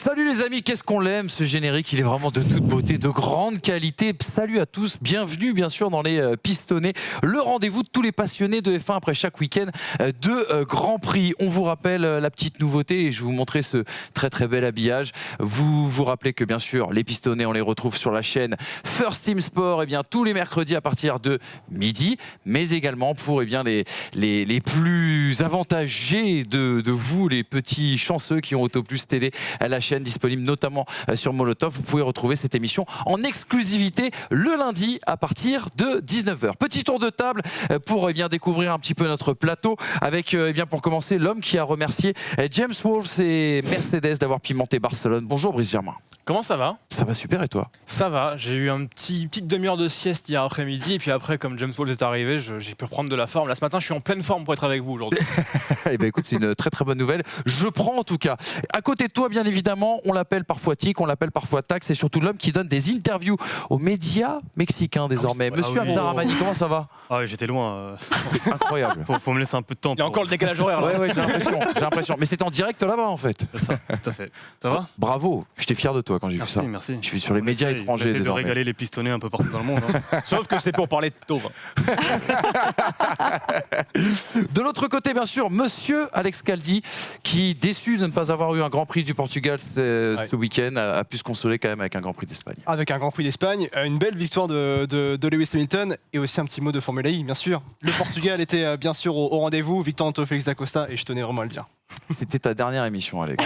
Salut les amis, qu'est-ce qu'on l'aime ce générique, il est vraiment de toute beauté, de grande qualité. Salut à tous, bienvenue bien sûr dans les Pistonnés, le rendez-vous de tous les passionnés de F1 après chaque week-end de Grand Prix. On vous rappelle la petite nouveauté et je vais vous montrer ce très très bel habillage. Vous vous rappelez que bien sûr les Pistonnés on les retrouve sur la chaîne First Team Sport tous les mercredis à partir de midi, mais également pour les plus avantagés de vous, les petits chanceux qui ont Autoplus Télé à la chaîne disponible notamment sur Molotov. Vous pouvez retrouver cette émission en exclusivité le lundi à partir de 19h. Petit tour de table pour découvrir un petit peu notre plateau avec pour commencer l'homme qui a remercié James Wolfe et Mercedes d'avoir pimenté Barcelone. Bonjour Brice Germain. Comment ça va? Ça va super et toi? Ça va, j'ai eu une petite demi-heure de sieste hier après-midi et puis après comme James Wolfe est arrivé, j'ai pu reprendre de la forme. Là ce matin je suis en pleine forme pour être avec vous aujourd'hui. Eh bien écoute, c'est une très très bonne nouvelle. Je prends en tout cas. À côté de toi bien évidemment, on l'appelle parfois Tic, on l'appelle parfois Tax, c'est surtout l'homme qui donne des interviews aux médias mexicains désormais. Monsieur Hamza Ramani, comment ça va? Ah oui, j'étais loin. Incroyable. Faut me laisser un peu de temps. Il y a encore le décalage horaire là. Ouais, j'ai l'impression. Mais c'était en direct là-bas en fait. Tout à fait. Ça va? Bravo, j'étais fier de toi quand j'ai vu ça. Merci. Je suis sur les médias étrangers désormais. désormais. De régaler les Pistonnés un peu partout dans le monde. Sauf que c'est pour parler de Tauve. De l'autre côté, bien sûr, monsieur Alex Caldi, qui, déçu de ne pas avoir eu un Grand Prix du Portugal ce week-end, a pu se consoler quand même avec un Grand Prix d'Espagne. Avec un Grand Prix d'Espagne, une belle victoire de Lewis Hamilton et aussi un petit mot de Formule I, bien sûr. Le Portugal était bien sûr au rendez-vous, victoire entre Félix da Costa et je tenais vraiment à le dire. C'était ta dernière émission, Alex.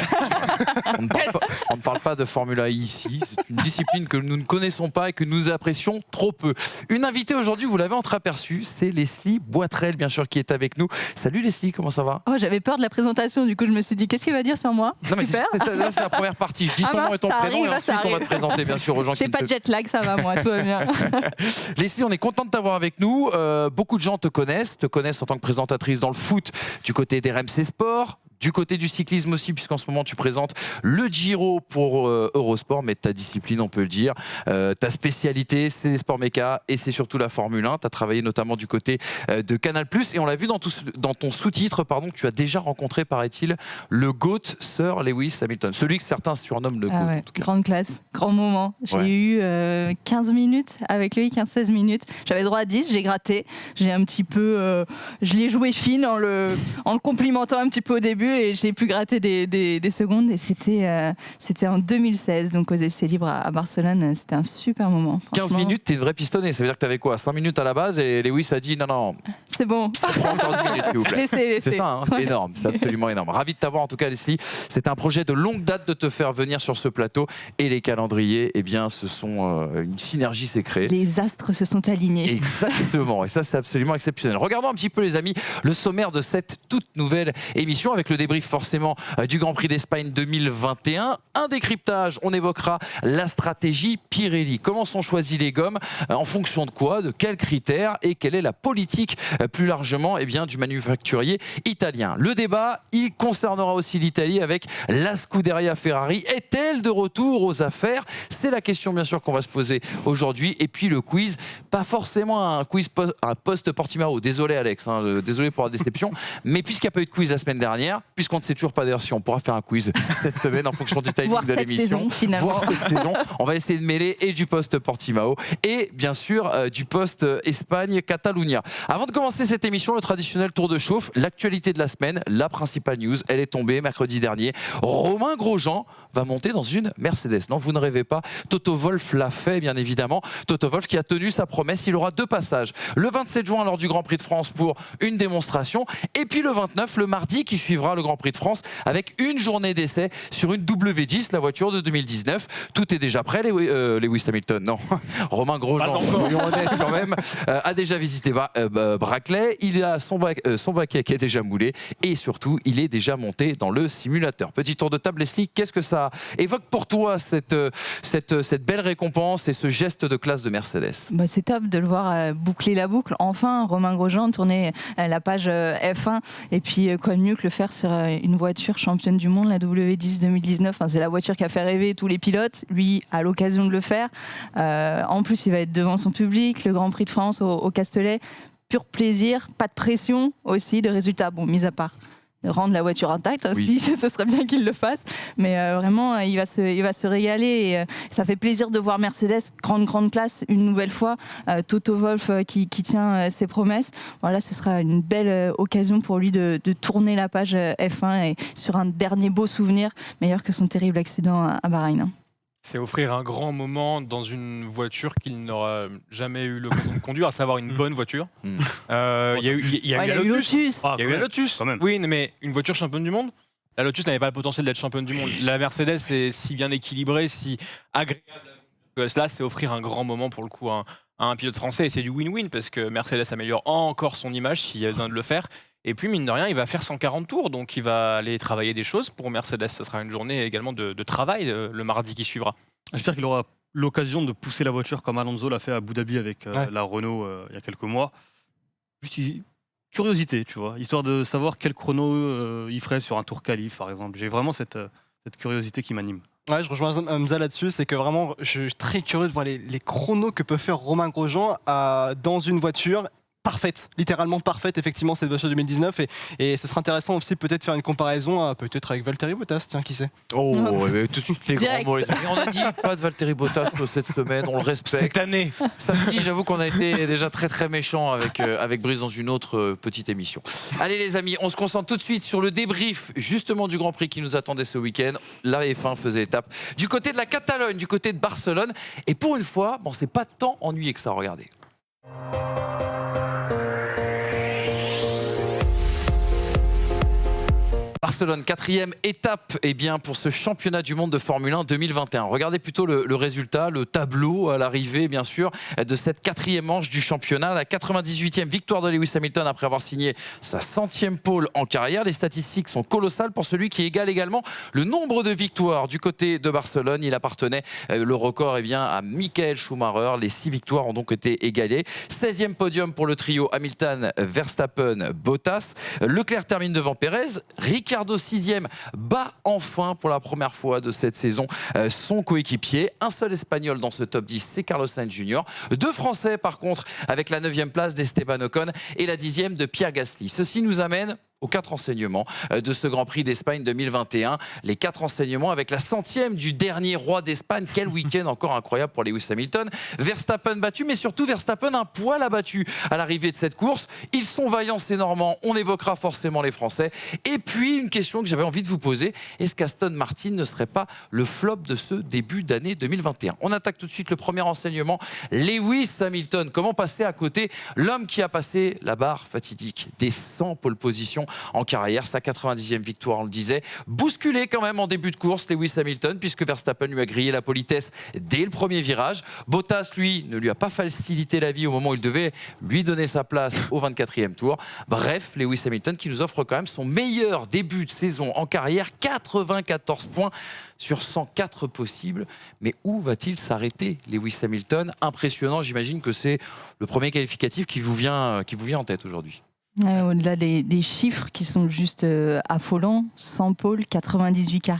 On ne parle pas de Formule I ici. C'est une discipline que nous ne connaissons pas et que nous apprécions trop peu. Une invitée aujourd'hui, vous l'avez entreaperçue, c'est Leslie Boitrel, bien sûr, qui est avec nous. Salut Leslie, comment ça va? Oh, j'avais peur de la présentation, du coup je me suis dit qu'est-ce qu'il va dire sur moi? Non, mais là, c'est la première partie. Je dis ton nom et ton prénom et ensuite on va te présenter, bien sûr, aux gens qui J'ai pas de jet lag, ça va moi, tout va bien. Leslie, on est content de t'avoir avec nous. Beaucoup de gens te connaissent en tant que présentatrice dans le foot du côté d'RMC Sport. Du côté du cyclisme aussi, puisqu'en ce moment tu présentes le Giro pour Eurosport, mais ta discipline, on peut le dire, ta spécialité, c'est les sports méca et c'est surtout la Formule 1. Tu as travaillé notamment du côté de Canal+, et on l'a vu dans ton sous-titre, tu as déjà rencontré, paraît-il, le GOAT Sir Lewis Hamilton, celui que certains surnomment le GOAT. Ouais, en tout cas. grande classe, grand moment. J'ai eu 15 minutes avec lui, 15-16 minutes. J'avais le droit à 10, j'ai gratté. J'ai un petit peu, je l'ai joué fine en le complimentant un petit peu au début. Et j'ai pu gratter des secondes et c'était en 2016, donc aux essais libres à Barcelone. C'était un super moment. 15 minutes, t'es une vraie pistonnée. Ça veut dire que t'avais quoi, 5 minutes à la base et Lewis a dit non. C'est bon. Prends encore 10 minutes, s'il vous plaît. Laissez. C'est ça, hein, c'est énorme, c'est absolument énorme. Ravi de t'avoir en tout cas, Leslie. C'est un projet de longue date de te faire venir sur ce plateau et les calendriers, ce sont une synergie s'est créée. Les astres se sont alignés. Exactement, et ça c'est absolument exceptionnel. Regardons un petit peu les amis, le sommaire de cette toute nouvelle émission avec le débrief forcément du Grand Prix d'Espagne 2021. Un décryptage, on évoquera la stratégie Pirelli. Comment sont choisies les gommes, en fonction de quoi, de quels critères et quelle est la politique plus largement du manufacturier italien. Le débat, il concernera aussi l'Italie avec la Scuderia Ferrari. Est-elle de retour aux affaires? C'est la question bien sûr qu'on va se poser aujourd'hui. Et puis le quiz, pas forcément un quiz post-Portimao. Désolé Alex, désolé pour la déception. Mais puisqu'il n'y a pas eu de quiz la semaine dernière, puisqu'on ne sait toujours pas d'ailleurs si on pourra faire un quiz cette semaine en fonction du timing de l'émission. Voir cette saison. On va essayer de mêler et du post-Portimao et bien sûr du post-Espagne-Catalunya. Avant de commencer cette émission, le traditionnel tour de chauffe, l'actualité de la semaine, la principale news, elle est tombée mercredi dernier. Romain Grosjean va monter dans une Mercedes. Non, vous ne rêvez pas. Toto Wolff l'a fait, bien évidemment. Toto Wolff qui a tenu sa promesse. Il aura 2 passages. Le 27 juin lors du Grand Prix de France pour une démonstration. Et puis le 29, le mardi, qui suivra le Grand Prix de France avec une journée d'essai sur une W10, la voiture de 2019. Tout est déjà prêt, Lewis Hamilton. Non, Romain Grosjean, soyons honnêtes quand même, a déjà visité Brackley. Il a son baquet qui est déjà moulé et surtout, il est déjà monté dans le simulateur. Petit tour de table, Leslie, qu'est-ce que ça évoque pour toi cette belle récompense et ce geste de classe de Mercedes? C'est top de le voir boucler la boucle. Enfin, Romain Grosjean tourner la page F1 et puis quoi de mieux que le faire sur une voiture championne du monde, la W10 2019. C'est la voiture qui a fait rêver tous les pilotes. Lui a l'occasion de le faire. En plus, il va être devant son public, le Grand Prix de France au Castellet. Pur plaisir, pas de pression aussi, de résultats. Bon, mis à part rendre la voiture intacte Oui. aussi, ce serait bien qu'il le fasse. Mais vraiment, il va se régaler. Et, ça fait plaisir de voir Mercedes, grande classe, une nouvelle fois. Toto Wolff qui tient ses promesses. Voilà, ce sera une belle occasion pour lui de tourner la page F1 et sur un dernier beau souvenir, meilleur que son terrible accident à Bahreïn. Hein. C'est offrir un grand moment dans une voiture qu'il n'aura jamais eu l'occasion de conduire, à savoir une bonne voiture. Mm. Il y a eu Ouais, il la a eu Lotus. Lotus. Ah, Il y a eu la quand Lotus. même. Oui, mais une voiture championne du monde. La Lotus n'avait pas le potentiel d'être championne du monde. La Mercedes est si bien équilibrée, si agréable. Là, c'est offrir un grand moment pour le coup à un pilote français. Et c'est du win-win parce que Mercedes améliore encore son image s'il y a besoin de le faire. Et puis, mine de rien, il va faire 140 tours. Donc, il va aller travailler des choses. Pour Mercedes, ce sera une journée également de travail le mardi qui suivra. J'espère qu'il aura l'occasion de pousser la voiture comme Alonso l'a fait à Abu Dhabi avec Ouais. la Renault il y a quelques mois. Juste curiosité, tu vois, histoire de savoir quel chrono il ferait sur un tour qualif, par exemple. J'ai vraiment cette curiosité qui m'anime. Ouais, je rejoins Hamza là-dessus, c'est que vraiment, je suis très curieux de voir les chronos que peut faire Romain Grosjean dans une voiture parfaite, littéralement parfaite, effectivement, cette voiture 2019. Et ce sera intéressant aussi peut-être faire une comparaison peut-être avec Valtteri Bottas, tiens, qui sait. Oh, mais tout de suite les grands Direct. mots, les amis. On a dit pas de Valtteri Bottas cette semaine, on le respecte. Cette année. Samedi, j'avoue qu'on a été déjà très méchant avec Brice dans une autre petite émission. Allez les amis, on se concentre tout de suite sur le débrief justement du Grand Prix qui nous attendait ce week-end. La F1 faisait étape du côté de la Catalogne, du côté de Barcelone. Et pour une fois, bon, c'est pas tant ennuyé que ça, regardez. Barcelone, 4e étape pour ce championnat du monde de Formule 1 2021. Regardez plutôt le résultat, le tableau à l'arrivée bien sûr de cette 4e manche du championnat. La 98e victoire de Lewis Hamilton après avoir signé sa 100e pole en carrière. Les statistiques sont colossales pour celui qui égale également le nombre de victoires du côté de Barcelone. Il appartenait le record à Michael Schumacher. Les 6 victoires ont donc été égalées. 16e podium pour le trio Hamilton, Verstappen, Bottas. Leclerc termine devant Pérez. Ricciardo 6e bat enfin pour la première fois de cette saison son coéquipier. Un seul Espagnol dans ce top 10, c'est Carlos Sainz Jr. 2 Français par contre avec la 9e place d'Esteban Ocon et la 10e de Pierre Gasly. Ceci nous amène aux 4 enseignements de ce Grand Prix d'Espagne 2021. Les 4 enseignements avec la 100e du dernier roi d'Espagne. Quel week-end encore incroyable pour Lewis Hamilton. Verstappen battu, mais surtout Verstappen un poil abattu à l'arrivée de cette course. Ils sont vaillants ces Normands, on évoquera forcément les Français. Et puis une question que j'avais envie de vous poser, est-ce qu'Aston Martin ne serait pas le flop de ce début d'année 2021 ? On attaque tout de suite le premier enseignement. Lewis Hamilton, comment passer à côté l'homme qui a passé la barre fatidique des 100 pole positions en carrière, sa 90e victoire, on le disait. Bousculé quand même en début de course, Lewis Hamilton, puisque Verstappen lui a grillé la politesse dès le premier virage. Bottas, lui, ne lui a pas facilité la vie au moment où il devait lui donner sa place au 24e tour. Bref, Lewis Hamilton qui nous offre quand même son meilleur début de saison en carrière, 94 points sur 104 possibles. Mais où va-t-il s'arrêter, Lewis Hamilton ? Impressionnant, j'imagine que c'est le premier qualificatif qui vous vient en tête aujourd'hui. Au-delà des chiffres qui sont juste affolants, 100 pôles, 98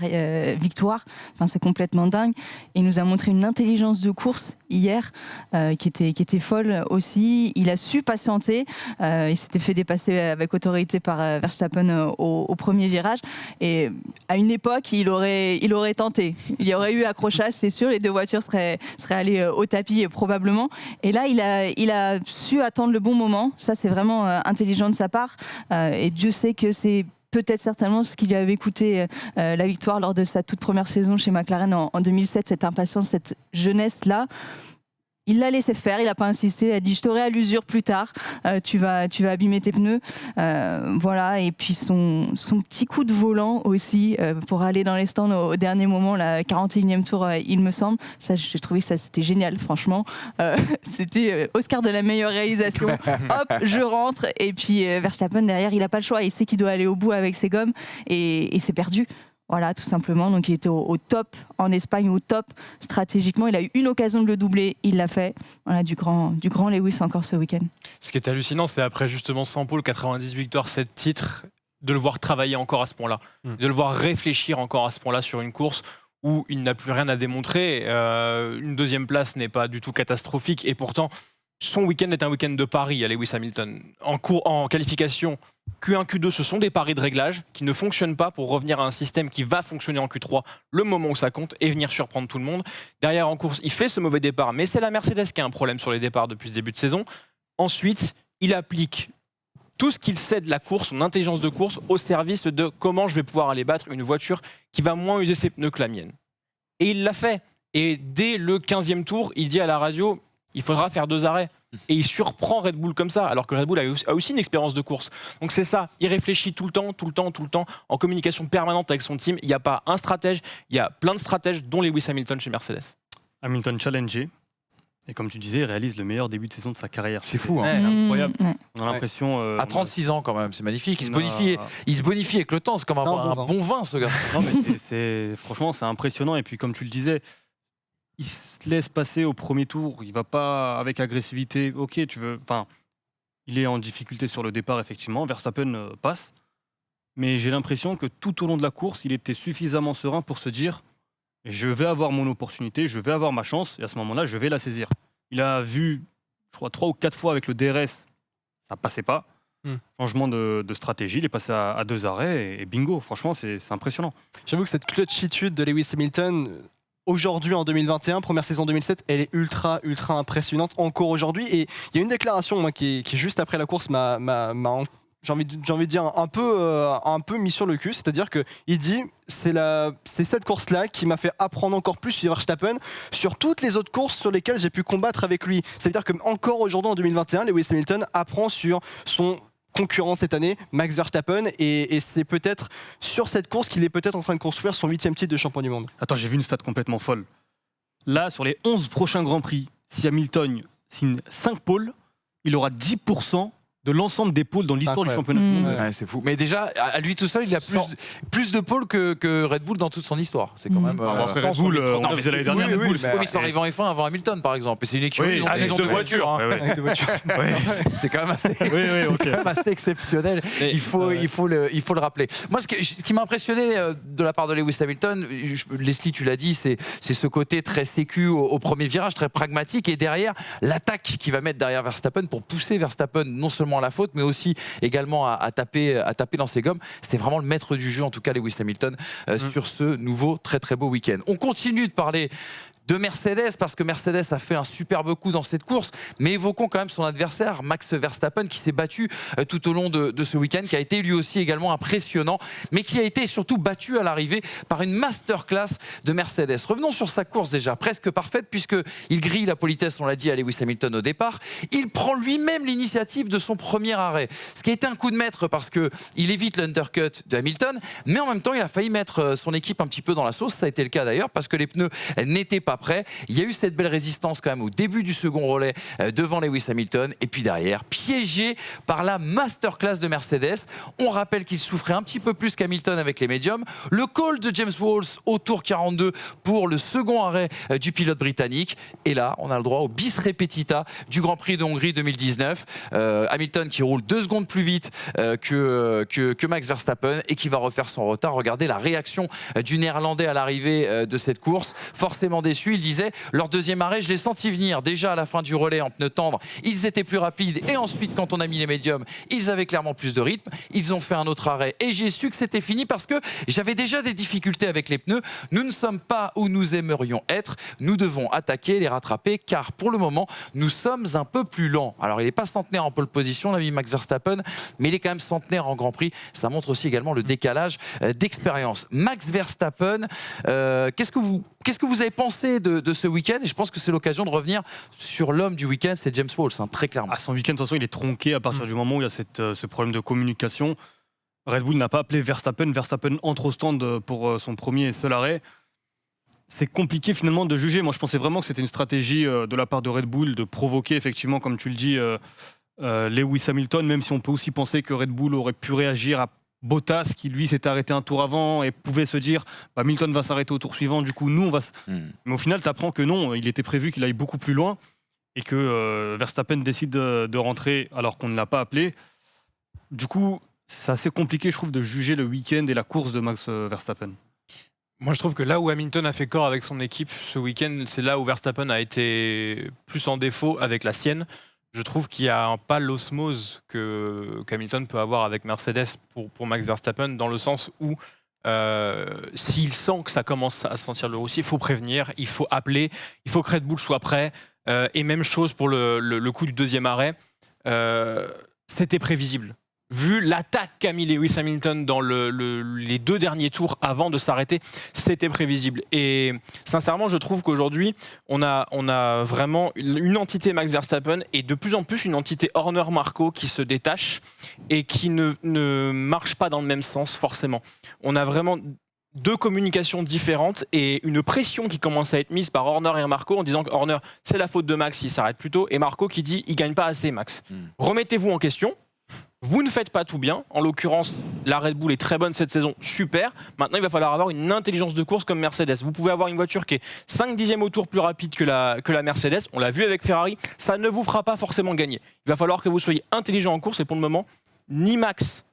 victoires, enfin, c'est complètement dingue. Et il nous a montré une intelligence de course hier qui était folle aussi. Il a su patienter, il s'était fait dépasser avec autorité par Verstappen au premier virage. Et à une époque, il aurait tenté. Il y aurait eu accrochage, c'est sûr, les 2 voitures seraient allées au tapis probablement. Et là, il a su attendre le bon moment. Ça, c'est vraiment intelligent de sa part, et Dieu sait que c'est peut-être certainement ce qui lui avait coûté la victoire lors de sa toute première saison chez McLaren en 2007, cette impatience, cette jeunesse-là. Il l'a laissé faire, il n'a pas insisté, il a dit je t'aurai à l'usure plus tard, tu vas abîmer tes pneus. Voilà, et puis son petit coup de volant aussi pour aller dans les stands au dernier moment, la 41e tour il me semble. Ça, j'ai trouvé ça c'était génial, franchement. C'était Oscar de la meilleure réalisation. Hop, je rentre, et puis Verstappen derrière, il n'a pas le choix, il sait qu'il doit aller au bout avec ses gommes, et c'est perdu. Voilà, tout simplement. Donc, il était au top en Espagne, au top stratégiquement. Il a eu une occasion de le doubler, il l'a fait. Voilà, du grand Lewis encore ce week-end. Ce qui est hallucinant, c'est après justement 100 pôles, 90 victoires, 7 titres, de le voir travailler encore à ce point-là, de le voir réfléchir encore à ce point-là sur une course où il n'a plus rien à démontrer. Une 2e place n'est pas du tout catastrophique, et pourtant, son week-end est un week-end de paris à Lewis Hamilton. En qualification, Q1, Q2, ce sont des paris de réglage qui ne fonctionnent pas pour revenir à un système qui va fonctionner en Q3 le moment où ça compte et venir surprendre tout le monde. Derrière, en course, il fait ce mauvais départ, mais c'est la Mercedes qui a un problème sur les départs depuis ce début de saison. Ensuite, il applique tout ce qu'il sait de la course, son intelligence de course, au service de comment je vais pouvoir aller battre une voiture qui va moins user ses pneus que la mienne. Et il l'a fait. Et dès le 15e tour, il dit à la radio, il faudra faire 2 arrêts. Et il surprend Red Bull comme ça, alors que Red Bull a aussi une expérience de course. Donc c'est ça, il réfléchit tout le temps, en communication permanente avec son team. Il n'y a pas un stratège, il y a plein de stratèges, dont Lewis Hamilton chez Mercedes. Hamilton challengé. Et comme tu disais, il réalise le meilleur début de saison de sa carrière. C'est fou, hein. Ouais, incroyable. Ouais. On a l'impression. À 36 ans quand même, c'est magnifique. Il se on a- bonifie avec le temps. C'est comme un Non, bon vin, ce gars. Non, mais franchement, c'est impressionnant. Et puis, comme tu le disais, il se laisse passer au premier tour. Il va pas avec agressivité. Ok, il est en difficulté sur le départ, effectivement. Verstappen passe. Mais j'ai l'impression que tout au long de la course, il était suffisamment serein pour se dire je vais avoir mon opportunité, je vais avoir ma chance. Et à ce moment-là, je vais la saisir. Il a vu, je crois, 3 ou 4 fois avec le DRS. Ça passait pas. Changement de stratégie. Il est passé à 2 arrêts et bingo. Franchement, c'est impressionnant. J'avoue que cette clutchitude de Lewis Hamilton, aujourd'hui en 2021, première saison 2007, elle est ultra impressionnante encore aujourd'hui. Et il y a une déclaration moi, qui juste après la course j'ai envie de dire un peu mis sur le cul, c'est-à-dire qu'il dit c'est cette course-là qui m'a fait apprendre encore plus sur Verstappen sur toutes les autres courses sur lesquelles j'ai pu combattre avec lui. Ça veut dire qu'encore aujourd'hui en 2021, Lewis Hamilton apprend sur son concurrent cette année, Max Verstappen, et c'est peut-être sur cette course qu'il est peut-être en train de construire son 8e titre de champion du monde. Attends, j'ai vu une stat complètement folle. Là, sur les 11 prochains Grands Prix, si Hamilton signe 5 pôles, il aura 10% de l'ensemble des pôles dans l'histoire du championnat du monde. Ouais, c'est fou. Mais déjà, à lui tout seul, il a plus de pôles que Red Bull dans toute son histoire. C'est quand même. Parce que Red Bull, on disait l'année dernière, Red Bull, Oui, mais ils sont arrivés en F1 avant Hamilton, par exemple. Et c'est une écurie. Ils ont 2 voitures. Ouais, ouais. Avec deux voitures. C'est quand même assez. Ok. quand même assez exceptionnel. Il faut le rappeler. Moi, ce qui m'a impressionné de la part de Lewis Hamilton, Leslie, tu l'as dit, c'est ce côté très sécu au premier virage, très pragmatique, et derrière l'attaque qu'il va mettre derrière Verstappen pour pousser Verstappen non seulement à la faute, mais aussi également à taper dans ses gommes. C'était vraiment le maître du jeu, en tout cas Lewis Hamilton, sur ce nouveau très beau week-end. On continue de parler de Mercedes, parce que Mercedes a fait un superbe coup dans cette course, mais évoquons quand même son adversaire, Max Verstappen, qui s'est battu tout au long de ce week-end, qui a été lui aussi également impressionnant, mais qui a été surtout battu à l'arrivée par une masterclass de Mercedes. Revenons sur sa course déjà, presque parfaite, puisqu'il grille la politesse, on l'a dit, à Lewis Hamilton au départ. Il prend lui-même l'initiative de son premier arrêt, ce qui a été un coup de maître, parce qu'il évite l'undercut de Hamilton, mais en même temps, il a failli mettre son équipe un petit peu dans la sauce. Ça a été le cas d'ailleurs, parce que les pneus n'étaient pas prêt. Il y a eu cette belle résistance quand même au début du second relais devant Lewis Hamilton, et puis derrière, piégé par la masterclass de Mercedes. On rappelle qu'il souffrait un petit peu plus qu'Hamilton avec les médiums. Le call de James Walls au tour 42 pour le second arrêt du pilote britannique. Et là, on a le droit au bis repetita du Grand Prix de Hongrie 2019. Hamilton qui roule 2 secondes plus vite que Max Verstappen et qui va refaire son retard. Regardez la réaction du Néerlandais à l'arrivée de cette course. Forcément déçu. Il disait, leur deuxième arrêt, je l'ai senti venir déjà à la fin du relais en pneus tendres. Ils étaient plus rapides, et ensuite, quand on a mis les médiums, ils avaient clairement plus de rythme. Ils ont fait un autre arrêt et j'ai su que c'était fini parce que j'avais déjà des difficultés avec les pneus. Nous ne sommes pas où nous aimerions être. Nous devons attaquer, les rattraper, car pour le moment, nous sommes un peu plus lents. Alors, il n'est pas centenaire en pole position, l'ami Max Verstappen, mais il est quand même centenaire en Grand Prix. Ça montre aussi également le décalage d'expérience. Max Verstappen, qu'est-ce que vous avez pensé de ce week-end? Et je pense que c'est l'occasion de revenir sur l'homme du week-end, c'est James Walls, très clairement. Son week-end, de toute façon, il est tronqué à partir du moment où il y a ce problème de communication. Red Bull n'a pas appelé Verstappen. Verstappen entre au stand pour son premier et seul arrêt. C'est compliqué finalement de juger. Moi, je pensais vraiment que c'était une stratégie de la part de Red Bull de provoquer, effectivement, comme tu le dis, Lewis Hamilton, même si on peut aussi penser que Red Bull aurait pu réagir à Bottas, qui lui s'était arrêté un tour avant et pouvait se dire Hamilton va s'arrêter au tour suivant, du coup nous on va mais au final tu apprends que non, il était prévu qu'il aille beaucoup plus loin et que Verstappen décide de rentrer alors qu'on ne l'a pas appelé. Du coup c'est assez compliqué, je trouve, de juger le week-end et la course de Max Verstappen. Moi, je trouve que là où Hamilton a fait corps avec son équipe ce week-end, c'est là où Verstappen a été plus en défaut avec la sienne. Je trouve qu'il n'y a pas l'osmose qu'Hamilton peut avoir avec Mercedes pour Max Verstappen, dans le sens où s'il sent que ça commence à se sentir le roussi, il faut prévenir, il faut appeler, il faut que Red Bull soit prêt. Et même chose pour le coup du deuxième arrêt. C'était prévisible. Vu l'attaque qu'a mis Lewis Hamilton dans les 2 derniers tours avant de s'arrêter, c'était prévisible. Et sincèrement, je trouve qu'aujourd'hui, on a vraiment une entité Max Verstappen et de plus en plus une entité Horner-Marco qui se détache et qui ne marche pas dans le même sens forcément. On a vraiment 2 communications différentes et une pression qui commence à être mise par Horner et Marco en disant que Horner, c'est la faute de Max, il s'arrête plus tôt, et Marco qui dit il gagne pas assez, Max. Remettez-vous en question. Vous ne faites pas tout bien. En l'occurrence, la Red Bull est très bonne cette saison, super. Maintenant, il va falloir avoir une intelligence de course comme Mercedes. Vous pouvez avoir une voiture qui est 5 dixièmes au tour plus rapide que la Mercedes. On l'a vu avec Ferrari. Ça ne vous fera pas forcément gagner. Il va falloir que vous soyez intelligent en course. Et pour le moment, ni Max,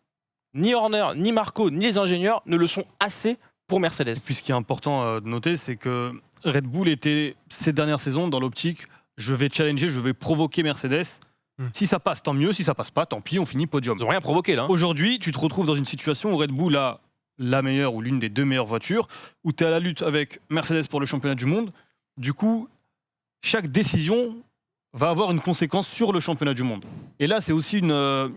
ni Horner, ni Marco, ni les ingénieurs ne le sont assez pour Mercedes. Puis ce qui est important de noter, c'est que Red Bull était ces dernières saisons dans l'optique je vais challenger, je vais provoquer Mercedes. Si ça passe, tant mieux. Si ça passe pas, tant pis, on finit podium. Ils n'ont rien provoqué là. Aujourd'hui, tu te retrouves dans une situation où Red Bull a la meilleure ou l'une des 2 meilleures voitures, où tu es à la lutte avec Mercedes pour le championnat du monde. Du coup, chaque décision va avoir une conséquence sur le championnat du monde. Et là, c'est aussi une